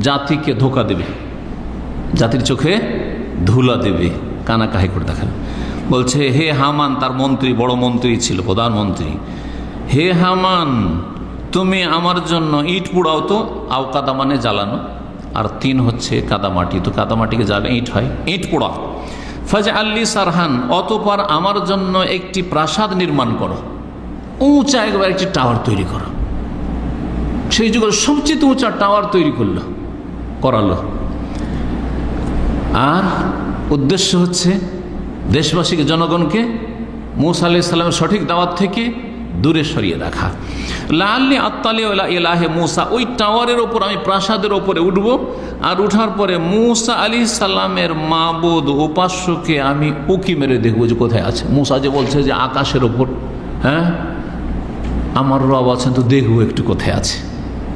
S3: জাতিকে ধোকা দেবে, জাতির চোখে ধুলা দেবে, কানাকাহি করে দেখাবে। বলছে, হে হামান, তার মন্ত্রী, বড় মন্ত্রী ছিল, প্রধানমন্ত্রী, হে হামান, তুমি আমার জন্য ইট পোড়াও তো। আওকাদা মানে জ্বালানো, আর তিন হচ্ছে কাদামাটি, তো কাদামাটিকে জ্বালে ইট হয়, ইট পোড়া। ফাজআল্লি সারহান, অতঃপর আমার জন্য একটি প্রাসাদ নির্মাণ করো, উঁচা একবার একটি টাওয়ার তৈরি করো। সেই যুগের সবচেয়ে উঁচা টাওয়ার তৈরি করালো। আর উদ্দেশ্য হচ্ছে দেশবাসীকে, জনগণকে মূসা আলাইহিস সালামের সঠিক দাওয়াত থেকে দূরে সরিয়ে রাখা। লাআল্লি আত্তালি ইলা ইলাহি মূসা, ওই টাওয়ারের ওপর, আমি প্রাসাদের ওপরে উঠব, আর উঠার পরে মূসা আলাইহিস সালামের মাবুদ, উপাস্যকে আমি উকি মেরে দেখব যে কোথায় আছে। মূসা যে বলছে যে আকাশের ওপর, আমার রব আছেন, তো দেখবো একটু কোথায় আছে।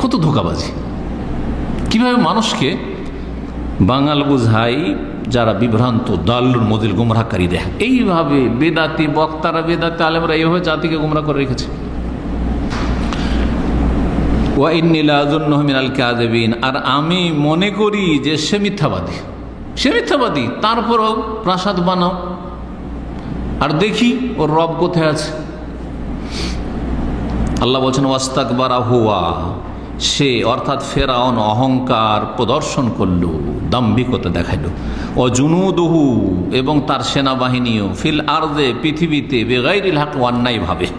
S3: কত ধোঁকাবাজি! কিভাবে মানুষকে বাঙাল বুঝাই যারা বিভ্রান্ত, দাল্লুল মুদিল, গুমরাহকারী দেয়। এইভাবে বেদাতি বক্তারা, বেদাতি আলেমরা এইভাবে জাতিকে গুমরাহ করে রেখেছে। ওয়া ইন্নী লা আযুন্নুহু মিনাল কাযিবিন, আর আমি মনে করি যে সে মিথ্যাবাদী, সে মিথ্যাবাদী। তারপরও প্রাসাদ বানাও, আর দেখি ওর রব কোথায় আছে। আল্লাহ বলছেন, ওয়াস্তাকবারা হুয়া, সে অর্থাৎ ফেরাউন অহংকার প্রদর্শন করল, দাম্ভিকতা দেখাইল। অজুনুদুহু, এবং তার সেনাবাহিনীও, ফিল আরদে, পৃথিবীতে, বেগাইরিল হক, অন্যায়ভাবে।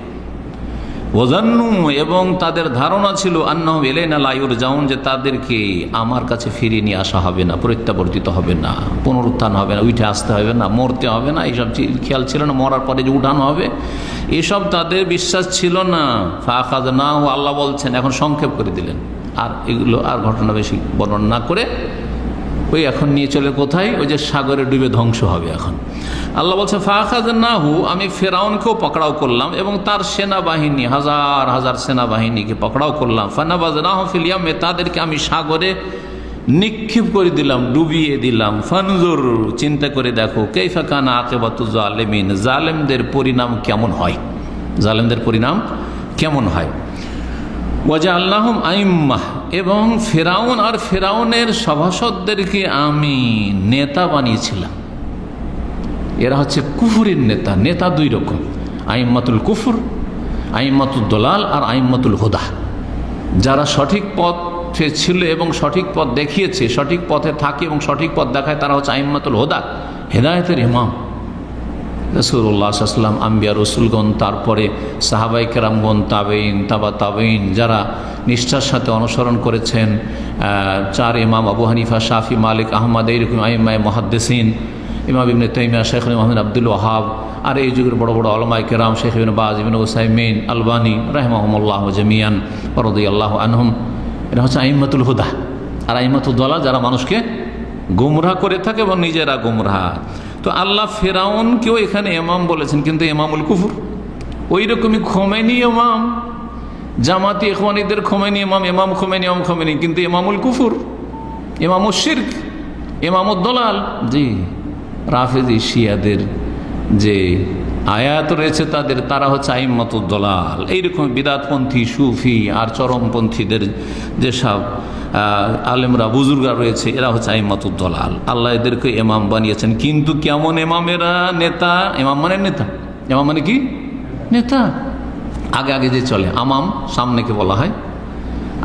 S3: ওয়াজান্নু, এবং তাদের ধারণা ছিল, আন্নাহুম ইলাইনা লা ইউরজাউন, যে তাদেরকে আমার কাছে ফিরিয়ে নিয়ে আসা হবে না, প্রত্যাবর্তিত হবে না, পুনরুত্থান হবে না, উঠে আসতে হবে না, মরতে হবে না, এইসব খেয়াল ছিল না। মরার পরে যে উঠানো হবে, এসব তাদের বিশ্বাস ছিল না। ফাআখাযনাহু, আল্লাহ বলছেন, এখন সংক্ষেপ করে দিলেন, আর এগুলো আর ঘটনা বেশি বর্ণনা না করে ওই এখন নিয়ে চলে কোথায়, ওই যে সাগরে ডুবে ধ্বংস হবে। এখন আল্লাহ বলছে, ফাআখাযনাহু, আমি ফেরাউনকেও পকড়াও করলাম, এবং তার সেনাবাহিনী, হাজার হাজার সেনাবাহিনীকে পকড়াও করলাম। ফানাবাযনাহু ফিল ইয়াম, তাদেরকে আমি সাগরে নিক্ষেপ করে দিলাম, ডুবিয়ে দিলাম। ফানজুর, চিন্তা করে দেখো, কাইফা কানা আকিবাতুজ জালিমিন, জালেমদের পরিণাম কেমন হয়, জালেমদের পরিণাম কেমন হয়। ওয়াজআলনাহুম আইম্মাহ, এবং ফেরাউন আর ফেরাউনের সভাসদদেরকে আমি নেতা বানিয়েছিলাম। এরা হচ্ছে কুফুরের নেতা। নেতা দুই রকম, আইম্মাতুল কুফর, আইম্মাতুল দলাল আর আইম্মাতুল হুদা। যারা সঠিক পথে ছিল এবং সঠিক পথ দেখিয়েছে, সঠিক পথে থাকে এবং সঠিক পথ দেখায়, তারা হচ্ছে আইম্মাতুল হুদা, হেদায়েতের ইমাম। রাসূলুল্লাহ সাল্লাল্লাহু আলাইহি ওয়াসাল্লাম, আম্বিয়া রসুলগণ, তারপরে সাহাবায়ে কেরামগণ, তাবেঈন, তাবা তাবেঈন, যারা নিষ্ঠার সাথে অনুসরণ করেছেন, চার ইমাম আবু হানিফা, শাফি, মালিক, আহমদ, এইরকম আইম্মায়ে মুহাদ্দিসিন, ইমাম ইবনে তাইমিয়া, শেখ মুহাম্মদ আব্দুল ওয়াহাব, আর এই যুগের বড় বড় উলামায়ে কেরাম, শেখ ইবনে বাজ, ইবনে উসাইমিন, আলবানী রাহিমাহুমুল্লাহ জামিয়ান রাদিয়াল্লাহু আনহুম। এটা হচ্ছে আইম্মাতুল হুদা। আর আইম্মাতুদ দালাল যারা মানুষকে গুমরাহ করে থাকে এবং নিজেরা গুমরাহ। তো আল্লাহ ফেরাউনকেও এখানে ইমাম বলেছেন, কিন্তু ইমামুল কুফর। ওই রকমই খোমেনি ইমাম, জামাতি ইখওয়ানীদের খোমেনি ইমাম, ইমাম খোমেনি, ইমাম খোমেনি, কিন্তু ইমামুল কুফর, ইমামুল শিরক, ইমামুদ দলাল। জি, রাফেজি শিয়াদের যে আয়াত রয়েছে তাদের, তারা হচ্ছে আইম্মাতুদ দলাল। এইরকম বিদাতপন্থী, সুফি আর চরমপন্থীদের যেসব আলেমরা, বুজুর্গরা রয়েছে, এরা হচ্ছে আইম্মাতুদ দলাল। আল্লাহ এদেরকে ইমাম বানিয়েছেন। কিন্তু কেমন ইমামেরা? নেতা। ইমাম মানে নেতা। ইমাম মানে কি? নেতা। আগে আগে যে চলে, আমাম সামনেকে বলা হয়,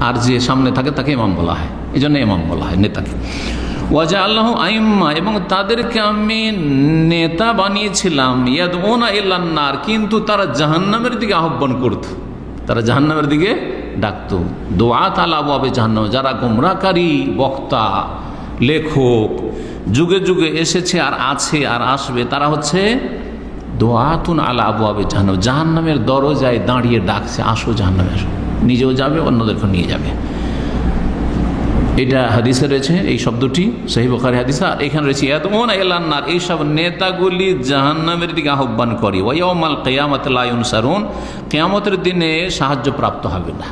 S3: আর যে সামনে থাকে তাকে ইমাম বলা হয়। এই জন্য ইমাম বলা হয় নেতাকে। ওয়াজা আল্লাহ আইম্মা, এবং তাদেরকে আমি নেতা বানিয়েছিলাম, ইয়াদউনা ইলান নার, কিন্তু তারা জাহান্নামের দিকে আহ্বান করত, তারা জাহান্নামের দিকে ডাকত। দুআত আলা আবওয়াবে জাহান্নাম, যারা গোমরাহকারী বক্তা, লেখক, যুগে যুগে এসেছে আর আছে আর আসবে, তারা হচ্ছে দুআতুন আলা আবওয়াবে জাহান্নাম, জাহান্নামের দরজায় দাঁড়িয়ে ডাকছে, আসো জাহান্নামে আসো। নিজেও যাবে, অন্যদেরকে নিয়ে যাবে। এটা হাদিসে রয়েছে এই শব্দটি, সহিহ বুখারী হাদিস। আর এখানে রয়েছে ইয়াদউনা ইলান নার, এইসব নেতাগুলি জাহান্নামের দিকে আহ্বান করে। ওয়া ইয়াউমাল কিয়ামাতি লা ইউনসারুন, কিয়ামতের দিনে সাহায্য প্রাপ্ত হবে না,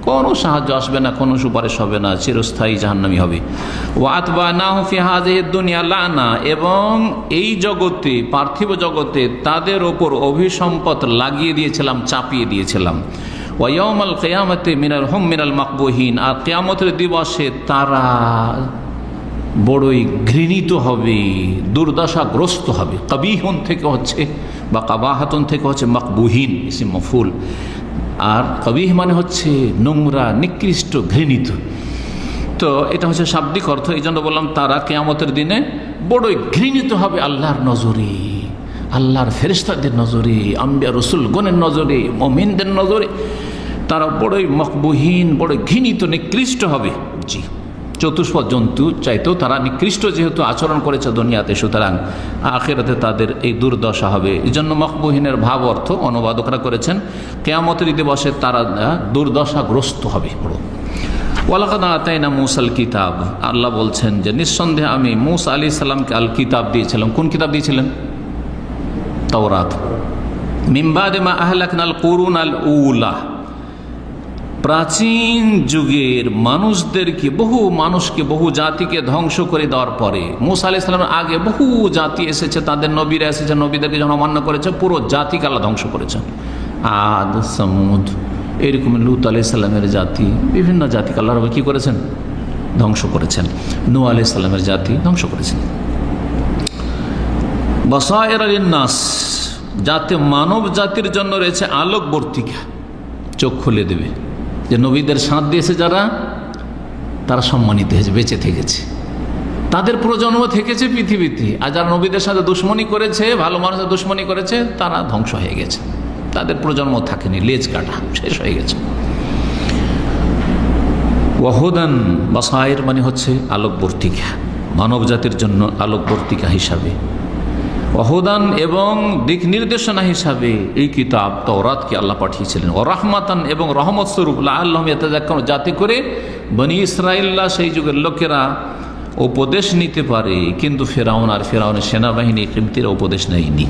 S3: কোনো সাহায্য আসবে না, কোনো সুপারিশ হবে না, চিরস্থায়ী জাহান্নামী হবে। ওয়া আতবানাহু ফি হাযিহিদ দুনিয়া লানা, এবং এই জগতে, পার্থিব জগতে তাদের ওপর অভিসম্পদ লাগিয়ে দিয়েছিলাম, চাপিয়ে দিয়েছিলাম। ওয়া ইয়াউমাল কিয়ামাতি মিনাল মাকবুহিন, আর কিয়ামতের দিবসে তারা বড়ই ঘৃণিত হবে, দুর্দশাগ্রস্ত হবে। কবিহুন থেকে হচ্ছে, বা কাবাহাতুন থেকে হচ্ছে মাকবুহিন, ইসম মফউল। আর কবিহ মানে হচ্ছে নোংরা, নিকৃষ্ট, ঘৃণিত। তো এটা হচ্ছে শাব্দিক অর্থ। এই জন্য বললাম তারা কিয়ামতের দিনে বড়ই ঘৃণিত হবে আল্লাহর নজরে, আল্লাহর ফেরেশতাদের নজরে, আম্বিয়া রসুলগণের নজরে, মুমিনদের নজরে তারা বড়ই মকবুহীন, বড়ই ঘৃণিত, নিকৃষ্ট হবে। জি, চতুষ্পদ জন্তু চাইতেও তারা নিকৃষ্ট যেহেতু আচরণ করেছে দুনিয়াতে, সুতরাং আখিরাতে তাদের এই দুর্দশা হবে। এই জন্য মকবুহীনের ভাব অর্থ অনুবাদকরা করেছেন কিয়ামতের দিবসে তারা দুর্দশাগ্রস্ত হবে। বড় ওয়ালাকাদ আতাইনা মূসাল কিতাব, আল্লাহ বলছেন যে নিঃসন্দেহে আমি মূসা আলাইহিস সালামকে আল কিতাব দিয়েছিলাম। কোন কিতাব দিয়েছিলেন? তাওরাত। মিন বাদি মা আহলাকনাল কুরুনাল উলা, প্রাচীন যুগের মানুষদেরকে, বহু মানুষকে, বহু জাতিকে ধ্বংস করে দেওয়ার পরে, মূসা আলাইহিস সালামের আগে বহু জাতি এসেছে, তাদের নবীরা এসেছে, নবীদেরকে যখন অমান্য করেছে পুরো জাতিকে আল্লাহ ধ্বংস করেছেন। আদ, সামুদ, এরকম লূত আলাইহিস সালামের জাতি, বিভিন্ন জাতিকে আল্লাহ রাব্বুল কী করেছেন? ধ্বংস করেছেন। নূহ আলাইহিস সালামের জাতি ধ্বংস করেছেন। বাসায়ের লিন্নাস, যাতে মানব জাতির জন্য রয়েছে আলোকবর্তিকা, চোখ খুলে দেবে যে নবীদের সাথ দিয়েছে যারা, তারা সম্মানিত হয়েছে, বেঁচে থেকেছে, তাদের প্রজন্ম থেকেছে পৃথিবীতে। আর যারা নবীদের সাথে দুশ্মনী করেছে, ভালো মানুষের দুশ্মনী করেছে, তারা ধ্বংস হয়ে গেছে, তাদের প্রজন্ম থাকেনি, লেজ কাটা, শেষ হয়ে গেছে। ওয়াহুদান, বাসায়ের মানে হচ্ছে আলোকবর্তিকা, মানব জাতির জন্য আলোকবর্তিকা হিসাবে। ওয়াহুদান, এবং দিক নির্দেশনা হিসাবে এই কিতাব তাওরাতকে আল্লাহ পাঠিয়েছিলেন। ও রাহমাতান, এবং রহমত স্বরূপ, লাআল্লাহুম ইয়াতাযাক্কারুন, যাতে করে বনি ইসরাঈলরা, সেই যুগের লোকেরা উপদেশ নিতে পারে। কিন্তু ফেরাউন আর ফেরাউনের সেনাবাহিনী কিবতীরা উপদেশ নেয়নি।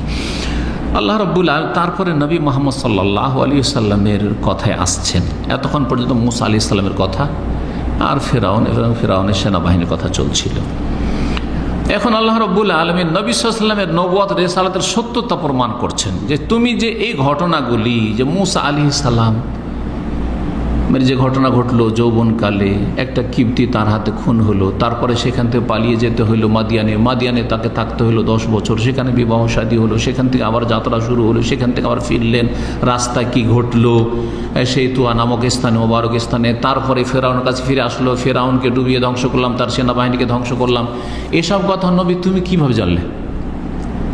S3: আল্লাহ রাব্বুল আলামিন তারপরে নবী মুহাম্মদ সাল্লাল্লাহু আলাইহি ওয়াসাল্লামের কথায় আসছেন। এতক্ষণ পর্যন্ত মূসা আলাইহিস সালামের কথা আর ফেরাউন এবং ফেরাউনের সেনাবাহিনীর কথা চলছিল। এখন আল্লাহ রাব্বুল আলামিন নবী সাল্লাল্লাহু আলাইহি ওয়াসাল্লামের নবুয়ত, রিসালাতের সত্যতা প্রমাণ করছেন যে তুমি যে এই ঘটনাগুলি, যে মূসা আলাইহিস সালাম যে ঘটনা ঘটলো যৌবনকালে, একটা কিবতি তার হাতে খুন হলো, তারপরে সেখান থেকে পালিয়ে যেতে হলো মাদিয়ানে তাকে থাকতে হলো 10 বছর, সেখানে বিবাহ শাদী হলো, সেখান থেকে আবার যাত্রা শুরু হলো, সেখান থেকে আবার ফিরলেন, রাস্তায় কি ঘটলো সেই তুয়া নামক স্থানে, মোবারক স্থানে, তারপরে ফেরাউনের কাছে ফিরে আসলো, ফেরাউনকে ডুবিয়ে ধ্বংস করলাম, তার সেনাবাহিনীকে ধ্বংস করলাম। এসব কথা নবী তুমি কিভাবে জানলে?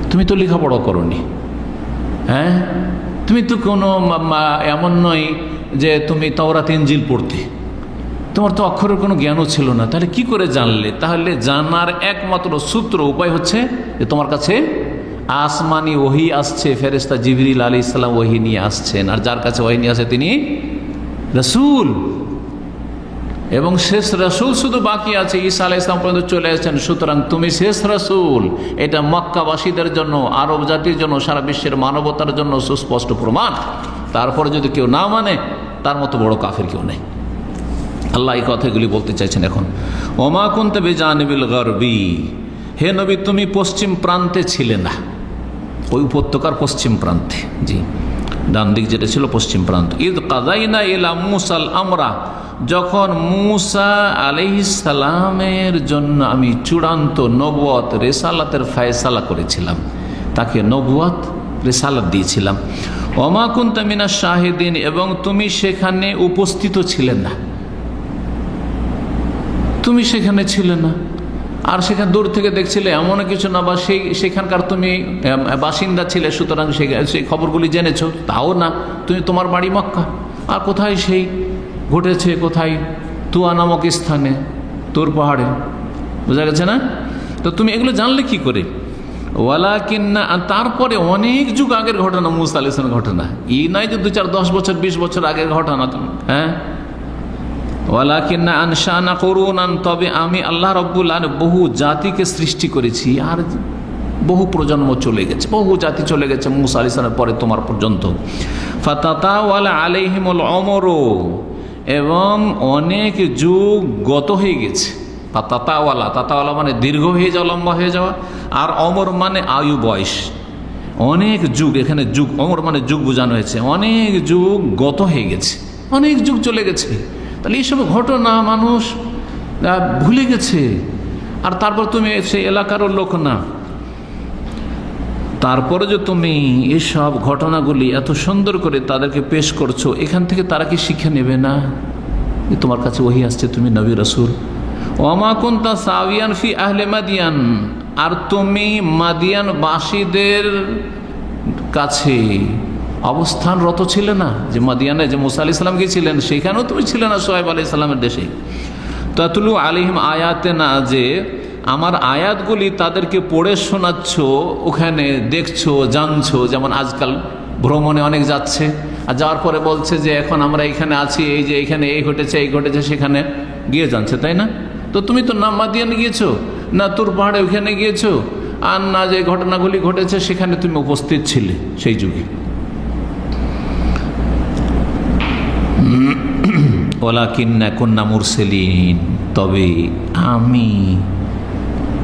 S3: তুমি তো লেখাপড়া করোনি, হ্যাঁ? তুমি তো কোনো এমন নয় যে তুমি তাওরাত ইনজিল পড়তে, তোমার তো অক্ষরের কোনো জ্ঞানও ছিল না, তাহলে কি করে জানলে? তাহলে জানার একমাত্র সূত্র উপায় হচ্ছে যে তোমার কাছে আসমানি ওহী আসছে, ফেরেশতা জিবরিল আলাইহিস সালাম ওহী নিয়ে আসছেন, আর যার কাছে ওহী নিয়ে আসে তিনি রাসূল, এবং শেষ রাসূল শুধু বাকি আছে, ঈসা আলাইহিস সালাম পর্যন্ত চলে আসছেন। সুতরাং তুমি শেষ রাসূল, এটা মক্কাবাসীদের জন্য, আরব জাতির জন্য, সারা বিশ্বের মানবতার জন্য সুস্পষ্ট প্রমাণ। তারপরে যদি কেউ না মানে, তার মতো বড় কাফের কেউ নেই। আল্লাহ এই কথাগুলি বলতে চাইছেন এখন। ওমা কুনতা বিজানিবিল গারবি, হে নবী তুমি পশ্চিম প্রান্তে ছিলে না, ওই উপত্যকার পশ্চিম প্রান্তে, জি ডান দিক যেটা ছিল পশ্চিম প্রান্ত। ঈদ কাযাইনা ইলা মুসাল আমরা, যখন মূসা আলাইহিস সালামের জন্য আমি চূড়ান্ত নবুয়ত রিসালাতের ফয়সালা করেছিলাম, তাকে নবুয়ত রিসালাত দিয়েছিলাম। ওমা কুনতা মিনাশ শাহিদিন, এবং তুমি সেখানে উপস্থিত ছিলে না, তুমি সেখানে ছিলে না, আর সেখানে দূর থেকে দেখছিলে এমন কিছু না, বা সেখানকার তুমি বাসিন্দা ছিলে, সুতরাং সেই খবরগুলি জেনেছো, তাও না। তুমি তোমার বাড়ি মক্কা, আর কোথায় সেই ঘটেছে, কোথায়? তুয়া নামক স্থানে, তোর পাহাড়ে, বোঝা গেছে না? তো তুমি এগুলো জানলে কি করে? ওয়ালাকিন্না, তারপরে অনেক যুগ আগের ঘটনা, মূসা আলাইহিস সালামের ঘটনা, এই নয় যে 2, 4, 10 বছর 20 বছর আগের ঘটনা, হ্যাঁ। ওয়ালাকিন্না আনশানা কুরুনান, তবে আমি আল্লাহ রাব্বুল আলামিন বহু জাতিকে সৃষ্টি করেছি, আর বহু প্রজন্ম চলে গেছে, বহু জাতি চলে গেছে মূসা আলাইহিস সালামের পরে তোমার পর্যন্ত। ফাতাতাওয়ালা আলাইহিমুল উমরু, এবং অনেক যুগ গত হয়ে গেছে। তাতাওয়ালা মানে দীর্ঘ হয়ে যাওয়া, লম্বা হয়ে যাওয়া, আর অমর মানে আয়ু, বয়স। অনেক যুগ, এখানে যুগ, অমর মানে যুগ বোঝানো হয়েছে, অনেক যুগ গত হয়ে গেছে, অনেক যুগ চলে গেছে। তাহলে এইসব ঘটনা মানুষ ভুলে গেছে, আর তারপর তুমি সেই এলাকারও লোক না, তারপরে যে তুমি এসব ঘটনাগুলি এত সুন্দর করে তাদেরকে পেশ করছো, এখান থেকে তারা কি শিক্ষা নেবে না? তোমার কাছে ওহী আসছে, তুমি নবী রাসূল। ওমা কুনতা সাওয়ান ফি আহলে মাদিয়ান, আর তুমি মাদিয়ানবাসীদের কাছে অবস্থানরত ছিলে না, যে মাদিয়ানে যে মূসা আলাইহিস সালাম গিয়েছিলেন সেখানেও তুমি ছিলে না, শুআয়ব আলাইহিস সালামের দেশে। তাতলু আলাইহিম আয়াতেনা, যে আমার আয়াতগুলি তাদেরকে পড়ে শোনাচ্ছ, ওখানে দেখছো, জানছো। যেমন আজকাল ভ্রমণে অনেক যাচ্ছে, আর যাওয়ার পরে বলছে যে এখন আমরা এইখানে আছি, এই যে এইখানে এই ঘটেছে, এই ঘটেছে, সেখানে গিয়ে জানছে, তাই না? তো তুমি তো না মাদিয়ানে গিয়েছো, না তুর পাহাড়ে ওইখানে গিয়েছো, আর না যে ঘটনাগুলি ঘটেছে সেখানে তুমি উপস্থিত ছিলে সেই যুগে। ওয়ালাকিন্না কুন্না মুরসালিন, তবে আমি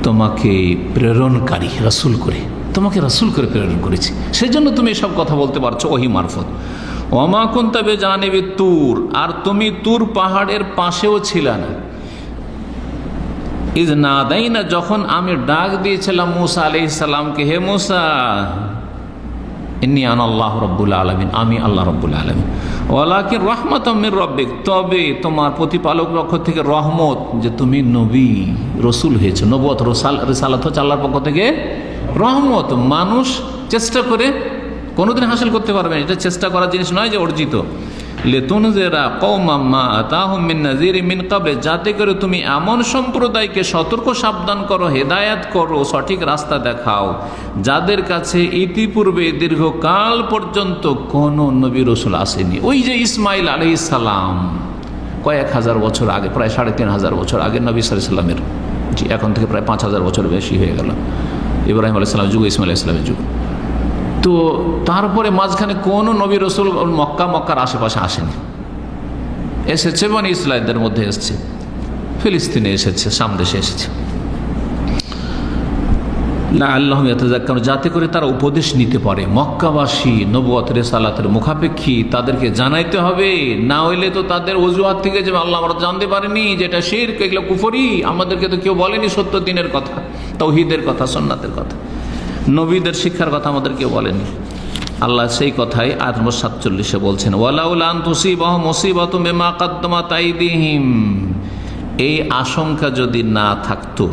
S3: তোমাকে প্রেরণকারী, রাসূল করে, তোমাকে রাসূল করে প্রেরণ করেছি, সেই জন্য তুমি এসব কথা বলতে পারছো ওহী মারফত। ওমা কুনতা বিজানিবি তুর, আর তুমি তুর পাহাড়ের পাশেও ছিলে না। ইজ নাদাইনা, যখন আমি ডাক দিয়েছিলাম মূসা আলাইহিস সালামকে, হে মূসা, ইন্নী আনা আল্লাহ রাব্বুল আলামিন, আমি আল্লাহ রাব্বুল আলামিন। ওয়ালাকিন রাহমাতাম মির রাব্বিক, তবে তোমার প্রতিপালক পক্ষ থেকে রহমত, যে তুমি নবী রসুল হয়েছে। নবুয়ত রিসালাত হচ্ছে আল্লাহর পক্ষ থেকে রহমত। মানুষ চেষ্টা করে কোনোদিন হাসিল করতে পারবে না, এটা চেষ্টা করার জিনিস নয় যে অর্জিত। লিতুনজিরা কওমান মা আতাহুম মিন নাযিরিন মিন ক্বাবল, যাতে করে তুমি এমন সম্প্রদায়কে সতর্ক সাবধান করো, হেদায়েত করো, সঠিক রাস্তা দেখাও, যাদের কাছে ইতিপূর্বে দীর্ঘকাল পর্যন্ত কোনো নবী রাসূল আসেনি। ওই যে ইসমাঈল আলাইহিস সালাম, কয়েক হাজার বছর আগে, প্রায় 3500 বছর আগে নবী সাল্লাল্লাহু আলাইহি সাল্লামের, জি এখন থেকে প্রায় 5000 বছর বেশি হয়ে গেল ইব্রাহিম আলাইহিস সালামের যুগ, ইসমাঈল আলাইহিস সালামের যুগ। তো তারপরে মাঝখানে কোনো নবী রাসূল মক্কার আশেপাশে আসেনি। এসেছে বনি ইসরাঈলদের মধ্যে এসেছে, ফিলিস্তিনে এসেছে, শাম দেশে এসেছে। লাআল্লাহুম ইয়াতাযাক্কারুন, যাতে করে তারা উপদেশ নিতে পারে। মক্কাবাসী নবুয়ত রিসালাতের মুখাপেক্ষী, তাদেরকে জানাইতে হবে, না হইলে তো তাদের অজুহাত থেকে যে আল্লাহ আমরা জানতে পারিনি যেটা শিরক, এগুলো কুফরি, আমাদেরকে তো কেউ বলেনি সত্য দিনের কথা, তাওহীদের কথা, সুন্নাতের কথা, নবীদের শিক্ষার কথা আমাদের কেউ বলেনি। আল্লাহ সেই কথাই আয়াত নম্বর 47 বলছেন, ওয়ালাউলা আন তুসিবাহুম মুসিবাতুম বিমা কাদ্দামাত আইদিহিম, এই আশঙ্কা যদি না থাকতো,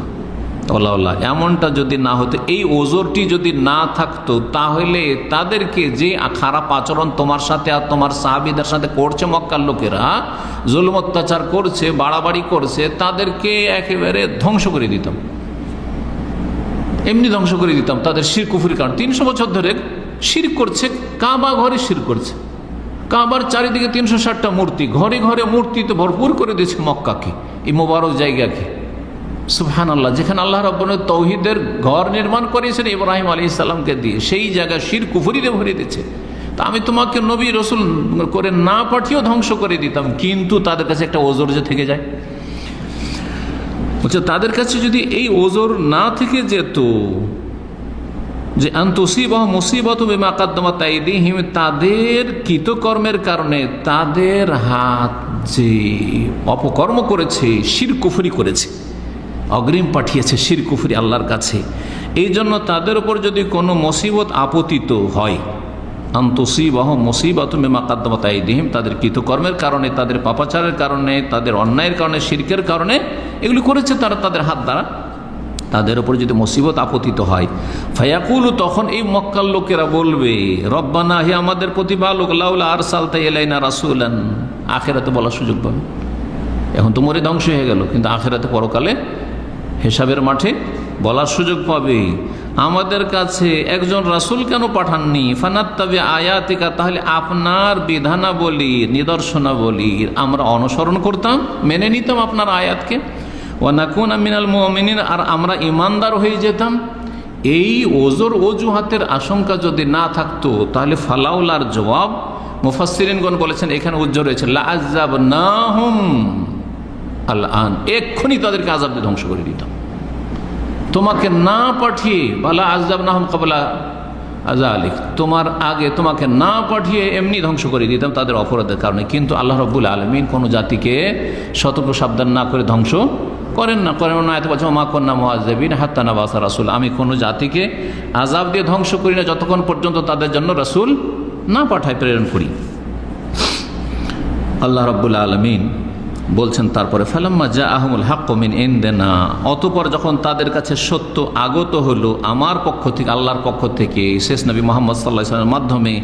S3: এমনটা যদি না হতো, এই ওজরটি যদি না থাকতো, তাহলে তাদেরকে যে খারাপ আচরণ তোমার সাথে আর তোমার সাহাবীদের সাথে করছে মক্কার লোকেরা, জুলুম অত্যাচার করছে, বাড়াবাড়ি করছে, তাদেরকে একেবারে ধ্বংস করে দিতাম, এমনি ধ্বংস করে দিতাম। তাদের শিরক কুফরির কারণ 300 বছর ধরে শিরক করছে, কাবা ঘরে শিরক করছে, কাবার চারিদিকে 360টা মূর্তি, ঘরে ঘরে মূর্তিতে ভরপুর করে দিয়েছে মক্কাকে, এই মোবারক জায়গাকে। সুবহানাল্লাহ, যেখানে আল্লাহ রাব্বুল আলামিন তাওহীদের ঘর নির্মাণ করেছেন ইব্রাহিম আলাইহিস সালামকে দিয়ে, সেই জায়গা শিরক কুফরিতে ভরে দিয়েছে। তা আমি তোমাকে নবী রসুল করে না পাঠিয়েও ধ্বংস করে দিতাম, কিন্তু তাদের কাছে একটা ওজর যে থেকে যায়। বলছে তাদের কাছে যদি এই ওজর না থেকে যেত যে আন তুসিবাহুম মুসিবাতুম বিমা কাদ্দামাত আইদিহিম, তাদের কৃতকর্মের কারণে তাদের হাত যে অপকর্ম করেছে, শিরক কুফরি করেছে, অগ্রিম পাঠিয়েছে শিরক কুফরি আল্লাহর কাছে, এই জন্য তাদের উপর যদি কোনো মুসিবত আপতিত হয়, আন তুসিবাহুম মুসিবাতুম বিমা কাদ্দামাত আইদিহিম, তাদের কৃতকর্মের কারণে, তাদের পাপাচারের কারণে, তাদের অন্যায়ের কারণে, শিরকের কারণে এগুলি করেছে তারা তাদের হাত দ্বারা, তাদের উপর যদি মুসিবত আপতিত হয়, ফায়াকুলু, তখন এই মক্কার লোকেরা বলবে, রব্বানা, হে আমাদের প্রতিপালক, লাউলা আরসালতা ইলাইনা রাসূলান, আখিরাতে বলার সুযোগ পাবে। এখন তো মরে ধ্বংস হয়ে গেল, কিন্তু আখিরাতে পরকালে হিসাবের মাঠে বলার সুযোগ পাবে, আমাদের কাছে একজন রাসূল কেন পাঠাননি, ফানাত্তাবি আয়াতিকা, তাহলে আপনার বিধানাবলী, নিদর্শনাবলী আমরা অনুসরণ করতাম, মেনে নিতাম আপনার আয়াতকে, ওয়ানাকুনা মিনাল মুমিনিন, আর আমরা ইমানদার হয়ে যেতাম। এই ওজর অজুহাতের আশঙ্কা যদি না থাকতো, তাহলে ফালাউলার জবাব মুফাসসিরিনগণ বলেছেন এখানে উজ্জ্বল রয়েছে, লাআযাবনাহুম আল-আন, এক্ষুনি তাদেরকে আযাব দিয়ে ধ্বংস করে দিতাম, তোমাকে না পাঠিয়ে, বালা আযাবনাহুম ক্বাবলা আযালিক, তোমার আগে তোমাকে না পাঠিয়ে এমনি ধ্বংস করে দিতাম তাদের অপরাধের কারণে। কিন্তু আল্লাহ রাব্বুল আলামিন কোনো জাতিকে সতর্ক সাবধান না করে ধ্বংস করেন না, এত বছর মা কন্যা মুআযযাবিন হাত্তা নাবাসা রাসূল, আমি কোনো জাতিকে আযাব দিয়ে ধ্বংস করি না যতক্ষণ পর্যন্ত তাদের জন্য রাসূল না পাঠায়, প্রেরণ করি। আল্লাহ রাব্বুল আলামিন বলছেন তারপরে, ফালাম্মা জাআহুমুল হাক্কু মিন ইনদিনা, অতঃপর যখন তাদের কাছে সত্য আগত হলো আমার পক্ষ থেকে, আল্লাহর পক্ষ থেকে, শেষ নবী মুহাম্মদ সাল্লাল্লাহু আলাইহি ওয়াসাল্লামের মাধ্যমে,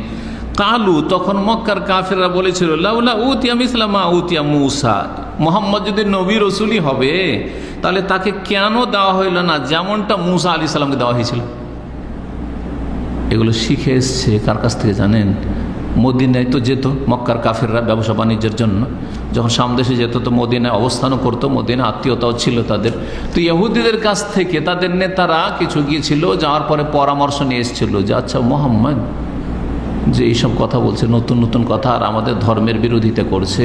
S3: কালু, তখন মক্কার কাফেররা বলেছিল, লাউলা উতিয়া মিসলা মা উতিয়া মূসা, মুহাম্মদ যদি নবী রসুলই হবে তাহলে তাকে কেন দেওয়া হইল না যেমনটা মূসা আলাইহিস সালামকে দেওয়া হয়েছিল। এগুলো শিখে এসছে কার কাছ থেকে জানেন? মদিনায় তো যেত মক্কার কাফেররা ব্যবসা বাণিজ্যের জন্য, যখন সামদেশে যেত তো মদিনায় অবস্থানও করতো, মদিনা আত্মীয়তাও ছিল তাদের, তো ইহুদিদের কাছ থেকে তাদের নেতারা কিছু গিয়েছিল, যাওয়ার পরে পরামর্শ নিয়ে এসেছিল যে আচ্ছা মুহাম্মদ যে এইসব কথা বলছে, নতুন নতুন কথা, আর আমাদের ধর্মের বিরোধিতা করছে,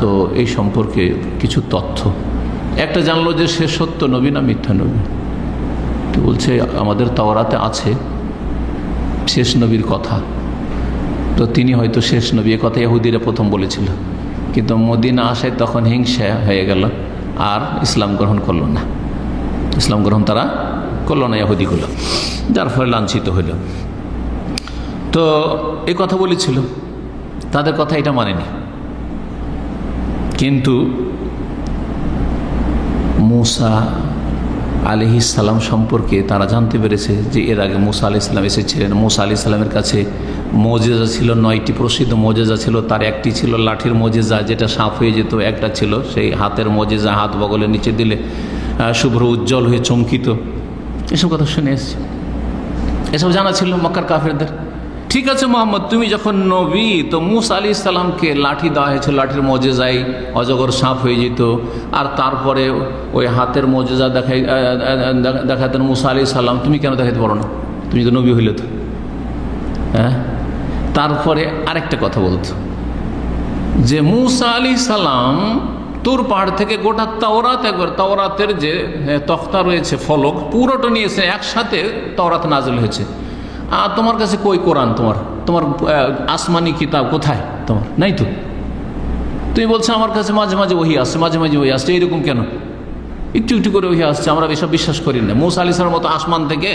S3: তো এই সম্পর্কে কিছু তথ্য। একটা জানলো যে সে সত্য নবী না মিথ্যা নবী, তো বলছে আমাদের তাওরাতে আছে শেষ নবীর কথা, তো তিনি হয়তো শেষ নবী, এ কথা ইহুদিরা প্রথম বলেছিল, কিন্তু মদিনা আসায় তখন হিংসা হয়ে গেল, আর ইসলাম গ্রহণ করলো না, ইসলাম গ্রহণ তারা করলো না ইহুদিগুলো, যার ফলে লাঞ্ছিত হইল। তো এই কথা বলেছিল, তাদের কথা এটা মানেনি, কিন্তু মূসা আলাইহিস সালাম সম্পর্কে তারা জানতে পেরেছে যে এর আগে মূসা আলাইহিস সালাম এসেছিলেন। মূসা আলাইহিস সালামের কাছে মুজিজা ছিল 9টি, প্রসিদ্ধ মুজিজা ছিল, তার একটি ছিল লাঠির মুজিজা যেটা সাপ হয়ে যেত, একটা ছিল সেই হাতের মুজিজা, হাত বগলের নিচে দিলে শুভ্র উজ্জ্বল হয়ে চমকিত। এসব কথা শুনে এসছে, এসব জানা ছিল মক্কার কাফেরদের। ঠিক আছে মোহাম্মদ, তুমি যখন নবী, তো মূসা আলাইহিস সালামকে লাঠি দেওয়া হয়েছিল, লাঠির মুজিজায় অজগর সাপ হয়ে যেত, আর তারপরে ওই হাতের মুজিজা দেখাতেন মূসা আলাইহিস সালাম, তুমি কেন দেখাতে পারো না? তুমি তো নবী হইলে তো। হ্যাঁ, তারপরে আরেকটা কথা বলতো যে মূসা আলাইহিস সালাম তুর পাহাড় থেকে গোটা তাওরাত, একবার তাওরাতের যে তখতা রয়েছে ফলক পুরোটা নিয়েছে, একসাথে তাওরাত নাজিল হয়েছে। আর তোমার কাছে কই কোরআন? তোমার আসমানি কিতাব কোথায়? তোমার নাই তো। তুমি বলছো আমার কাছে মাঝে মাঝে ওহি আসছে, মাঝে মাঝে ওহি আসছে। এইরকম কেন? একটু একটু করে ওহি আসছে, আমরা এসব বিশ্বাস করি না। মুসা আলাইহিস সালামের মতো আসমান থেকে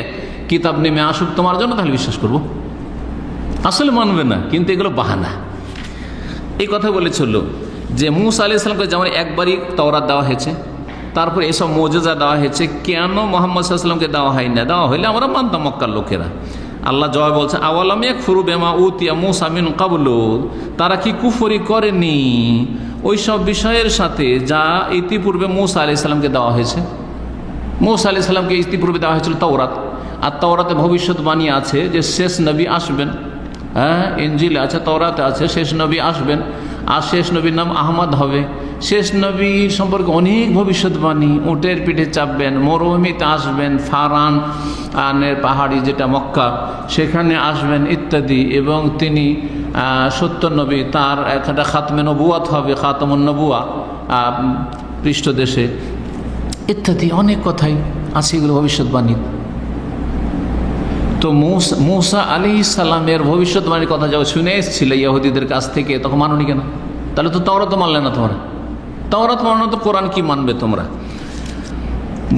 S3: কিতাব নেমে আসুক তোমার জন্য, তাহলে বিশ্বাস করবো। আসলে মানবে না, কিন্তু এগুলো বাহানা। এই কথা বলেছিল যে মুসা আলাইহিস সালামকে যেমন একবারই তাওরাত দেওয়া হয়েছে, তারপর এসব মুজিজা দেওয়া হয়েছে, কেন মুহাম্মদ সাল্লাল্লাহু আলাইহি ওয়াসাল্লামকে দেওয়া হয় না? দেওয়া হইলে আমরা মানতাম মক্কার লোকেরা। আল্লাহ জবাব বলছে, আওয়ালাম ইয়াকফুরু বিমা উতিয়া মুসা মিন ক্বাবলু, তারা কি কুফরি করেনি ওই সব বিষয়ের সাথে যা ইতিপূর্বে মুসা আলাইহিস সালামকে দেওয়া হয়েছে? মুসা আলাইহিস সালামকে ইতিপূর্বে দেওয়া হয়েছিল তাওরাত, আর তাওরাতে ভবিষ্যৎবাণী আছে যে শেষ নবী আসবেন। হ্যাঁ, ইনজিলে আছে, তাওরাতে আছে শেষ নবী আসবেন, আর শেষ নবীর নাম আহমদ হবে। শেষ নবী সম্পর্কে অনেক ভবিষ্যৎবাণী, উটের পিঠে চাপবেন, মরুভূমিতে আসবেন, ফারানের পাহাড়ি যেটা মক্কা সেখানে আসবেন ইত্যাদি। এবং তিনি সত্য নবী, তার একটা খাতমে নবুয়াত হবে, খাতামুন নবুয়া পৃষ্ঠদেশে ইত্যাদি অনেক কথাই আছে, এগুলো ভবিষ্যৎবাণী। তো মুসা আলাইহিস সালামের ভবিষ্যৎবাণীর কথা যখন শুনে এসেছিলে ইহুদিদের কাছ থেকে, তখন মানোনি কেন? তাহলে তো তাওরাত মানলে না তোমরা। তাওরাত মানো তো কোরআন কি মানবে তোমরা?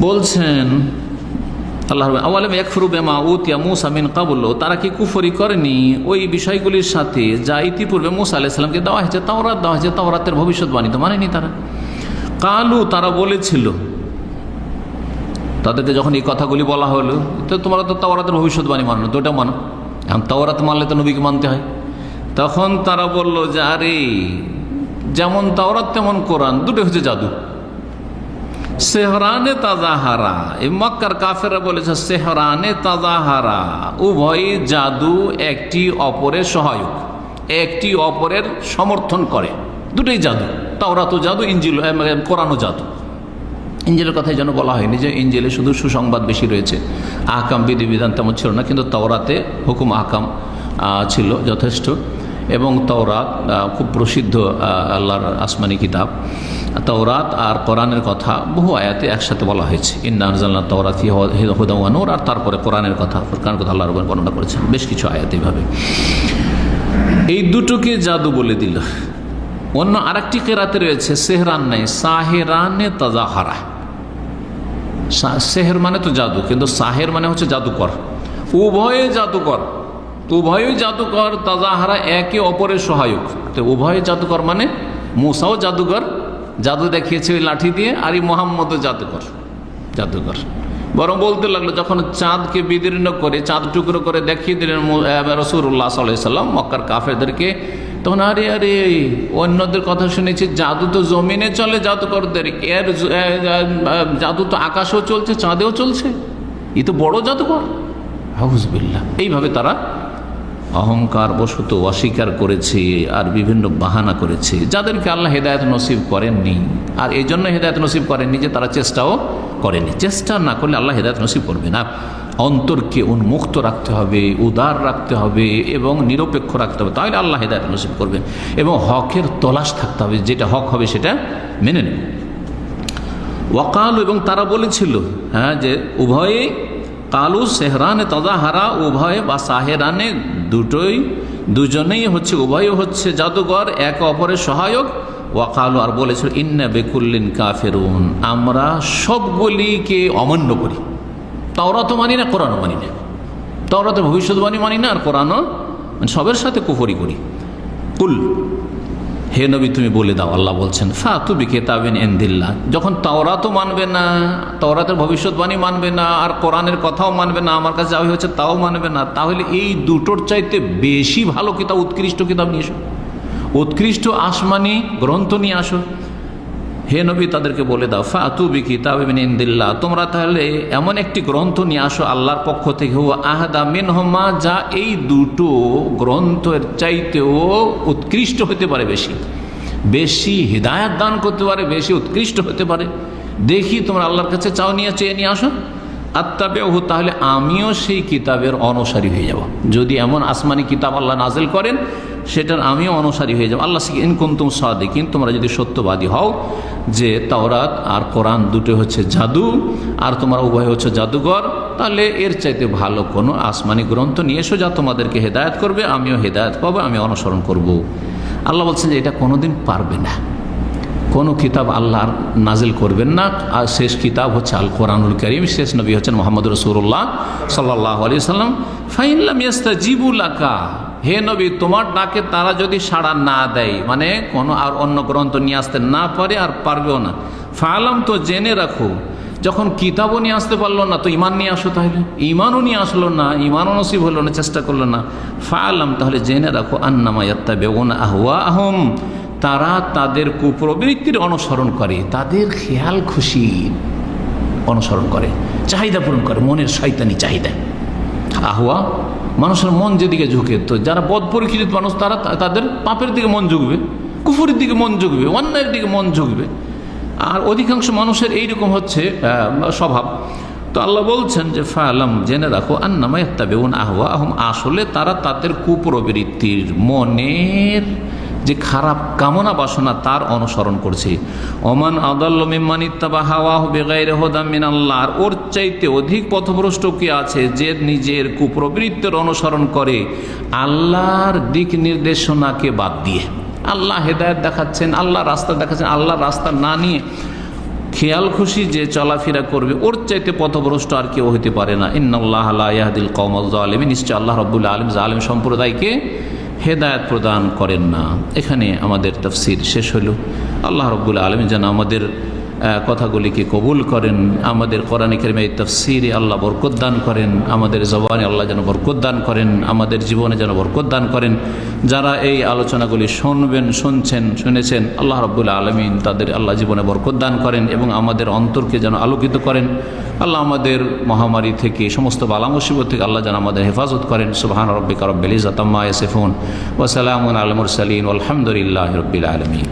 S3: বলছেন আল্লাহ, আওয়ালাম ইয়াকফুরু বিমা উতিয়া মুসা মিন ক্বাবলু, তারা কি কুফরি করেনি ওই বিষয়গুলির সাথে যা ইতিপূর্বে মুসা আলাইহিস সালামকে দেওয়া হয়েছে, তাওরাত দেওয়া হয়েছে, তাওরাতের ভবিষ্যৎবাণী তো মানেনি তারা। কালু, তারা বলেছিল, তাদেরকে যখন এই কথাগুলি বলা হলো, তো তোমরা তো তাওরাতের ভবিষ্যৎবাণী মানো না, তো ওটা মানো। এখন তাওরাত মানলে তো নবীকে মানতে হয়। তখন তারা বলল যে আরে যেমন তাওরাত তেমন কোরআন, দুটো হচ্ছে জাদু। সেহরানে তাজাহারা, এই মক্কার কাফেররা বলেছে সেহরানে তাজাহারা, উভয় জাদু একটি অপরের সহায়ক, একটি অপরের সমর্থন করে, দুটোই জাদু। তাওরাতও জাদু, ইনজিল কোরআনও জাদু। ইনজিলের কথাই যেন বলা হয়নি যে ইনজিলে শুধু সুসংবাদ বেশি রয়েছে, আহকাম বিধিবিধান তেমন ছিল না, কিন্তু তাওরাতে হুকুম আহকাম ছিল যথেষ্ট। এবং তাওরাত খুব প্রসিদ্ধ আল্লাহর আসমানি কিতাব। তাওরাত আর কোরআনের কথা বহু আয়াতে একসাথে বলা হয়েছে, ইন্না আনজালনা তাওরাত ফিহা হুদান ওয়া নূর, আর তারপরে কোরআনের কথা, কোরআনের কথা আল্লাহ রাব্বুল বর্ণনা করেছেন বেশ কিছু আয়াতে এইভাবে। এই দুটোকে জাদু বলে দিল। অন্য আরেকটি কেরাতে রয়েছে সেহরান নাই, সাহেরানে তাজাহারা। সেহের মানে তো জাদু, কিন্তু সাহের মানে হচ্ছে জাদুকর। উভয়ে জাদুকর, উভয়ই জাদুকর, তাজাহারা একে অপরের সহায়ক। তো উভয়ে জাদুকর মানে মুসাও জাদুকর, জাদু দেখিয়েছে ওই লাঠি দিয়ে, আর এই মোহাম্মদও জাদুকর, জাদুকর। বরং বলতে লাগলো যখন চাঁদকে বিদীর্ণ করে, চাঁদ টুকরো করে দেখিয়ে দিলেন রাসূলুল্লাহ সাল্লাল্লাহু আলাইহি ওয়াসাল্লাম মক্কার কাফেরদেরকে, তখন আরে আরে অন্যদের কথা শুনেছি জাদু তো জমিনে চলে জাদুকরদের, এর জাদু তো আকাশেও চলছে, চাঁদেও চলছে, এ তো বড় জাদুকর। আউযুবিল্লাহ। এইভাবে তারা অহংকার বশত অস্বীকার করেছে আর বিভিন্ন বাহানা করেছে, যাদেরকে আল্লাহ হেদায়েত নসিব করেননি। আর এই জন্য হেদায়েত নসিব করেননি যে তারা চেষ্টাও করেনি। চেষ্টা না করলে আল্লাহ হেদায়েত নসিব করবে না। অন্তরকে উন্মুক্ত রাখতে হবে, উদার রাখতে হবে এবং নিরপেক্ষ রাখতে হবে, তাহলে আল্লাহ হেদায়েত নসিব করবেন। এবং হকের তলাশ থাকতে হবে, যেটা হক হবে সেটা মেনে নেবে। ওয়াকাল, এবং তারা বলেছিল, হ্যাঁ, যে উভয়ে কালু সেহরানে তাজাহারা, উভয়ে বা সাহেরানে দুজনেই হচ্ছে, উভয় হচ্ছে জাদুঘর, একে অপরের সহায়ক। ওয়াকালু, আর বলেছিল ইন্না বিকুল্লিন কাফিরুন, আমরা সবগুলিকে অমান্য করি। তাওরাতও মানি না, কোরআনও মানি না। তাওরাতের ভবিষ্যৎবাণী মানি না, আর কোরআনও মানে সবের সাথে কুফরি করি। কুল, হে নবী তুমি বলে দাও, আল্লাহ বলছেন ফাতু বিকিতাবিন ইনদিল্লাহ, যখন তাওরাতও মানবে না, তাওরাতের ভবিষ্যৎবাণী মানবে না, আর কোরআনের কথাও মানবে না, আমার কাছে যা হয়েছে তাও মানবে না, তাহলে এই দুটোর চাইতে বেশি ভালো কিতাব, উৎকৃষ্ট কিতাব নিয়ে এসো, উৎকৃষ্ট আসমানি গ্রন্থ নিয়ে আসো। হে নবী তাদেরকে বলে দাও ফাতু বিকিতাবিন ইনদিল্লাহ, তোমরা তাহলে এমন একটি গ্রন্থ নিয়ে আসো আল্লাহর পক্ষ থেকে, হুয়া আহদা মিনহুমা, যা এই দুটো গ্রন্থের চাইতেও উৎকৃষ্ট হতে পারে, বেশি বেশি হিদায়াত দান করতে পারে, বেশি উৎকৃষ্ট হতে পারে। দেখি তোমরা আল্লাহর কাছে চাও, চেয়ে নিয়ে আসো। আত্তাবিউহু, তাহলে আমিও সেই কিতাবের অনুসারী হয়ে যাব। যদি এমন আসমানি কিতাব আল্লাহ নাজিল করেন সেটার আমিও অনুসারী হয়ে যাব। আল্লাহ ইন কুনতুম সাদিকিন, তোমরা যদি সত্যবাদী হও যে তাওরাত আর কোরআন দুটো হচ্ছে জাদু আর তোমার উভয় হচ্ছে জাদুঘর, তাহলে এর চাইতে ভালো কোনো আসমানি গ্রন্থ নিয়ে এসো যা তোমাদেরকে হেদায়েত করবে, আমিও হেদায়েত পাবো, আমি অনুসরণ করব। আল্লাহ বলছেন যে এটা কোনোদিন পারবে না, কোনো কিতাব আল্লাহ নাজিল করবেন না। আর শেষ কিতাব হচ্ছে আল কোরআনুল কারীম, শেষ নবী হচ্ছেন মুহাম্মদ রাসূলুল্লাহ সাল্লাল্লাহু আলাইহি সাল্লাম। ফাইন লাম ইয়াস্তাজিবু লাকা, হে নবী তোমার ডাকে তারা যদি সাড়া না দেয়, মানে কোনো আর অন্য গ্রন্থ নিয়ে আসতে না পারে আর পারবেও না, ফালাম তো জেনে রাখো, যখন কিতাবও নিয়ে আসতে পারলো না তো ইমান নিয়ে আসো, তাহলে ইমানও নিয়ে আসলো না, ইমানও নসিব হলো না, চেষ্টা করলো না, ফালাম তাহলে জেনে রাখো আন্নামা ইয়াত্তাবিউনা আহওয়াহুম, তারা তাদের কুপ্রবৃত্তির অনুসরণ করে, তাদের খেয়াল খুশির অনুসরণ করে, চাহিদা পূরণ করে, মনের শয়তানি চাহিদা। আহওয়া মানুষের মন যেদিকে ঝুঁকে, তো যারা বদ পরিচিত মানুষ তারা তাদের পাপের দিকে মন ঝুঁকবে, কুফুরের দিকে মন ঝুঁকবে, অন্যায়ের দিকে মন ঝুঁকবে। আর অধিকাংশ মানুষের এইরকম হচ্ছে স্বভাব। তো আল্লাহ বলছেন যে ফালাম জেনে রাখো আন্নামা ইয়াত্তাবিউনা আহওয়াহুম, আসলে তারা তাদের কুপ্রবৃত্তির মনের যে খারাপ কামনা বাসনা তার অনুসরণ করছে। ওমান আদাল্লু মিম্মান ইত্তাবা হাওয়াহু বিগাইরি হুদাম মিনাল্লাহ, আর ওর চাইতে অধিক পথভ্রষ্ট কি আছে যে নিজের কুপ্রবৃত্তির অনুসরণ করে আল্লাহর দিক নির্দেশনাকে বাদ দিয়ে। আল্লাহ হেদায়েত দেখাচ্ছেন, আল্লাহ রাস্তা দেখাচ্ছেন, আল্লাহর রাস্তা না নিয়ে খেয়াল খুশি যে চলাফেরা করবে, ওর চাইতে পথভ্রষ্ট আর কেউ হতে পারে না। ইন্নাল্লাহা লা ইয়াহদিল কওমাজ জালিমিন, নিশ্চয় আল্লাহ রাব্বুল আলামিন জালিম সম্প্রদায়কে হেদায়েত প্রদান করেন না। এখানে আমাদের তাফসীর শেষ হলো। আল্লাহ রাব্বুল আলামিন যেন আমাদের কথাগুলিকে কবুল করেন, আমাদের কোরআনে কারীমে এই তাফসীরে আল্লাহ বরকত দান করেন, আমাদের জবানে আল্লাহ যেন বরকত দান করেন, আমাদের জীবনে যেন বরকত দান করেন। যারা এই আলোচনাগুলি শুনেছেন আল্লাহ রাব্বুল আলামিন তাদের আল্লাহ জীবনে বরকত দান করেন এবং আমাদের অন্তরকে যেন আলোকিত করেন। আল্লাহ আমাদের মহামারী থেকে, সমস্ত বালা মুসিবত থেকে আল্লাহ যেন আমাদের হেফাজত করেন। সুবহান রাব্বিকা রাব্বিল ইজ্জাতি আম্মা ইয়াসিফুন ওয়া সালামুন আলাল মুরসালিন ওয়ালহামদুলিল্লাহি রাব্বিল আলামিন।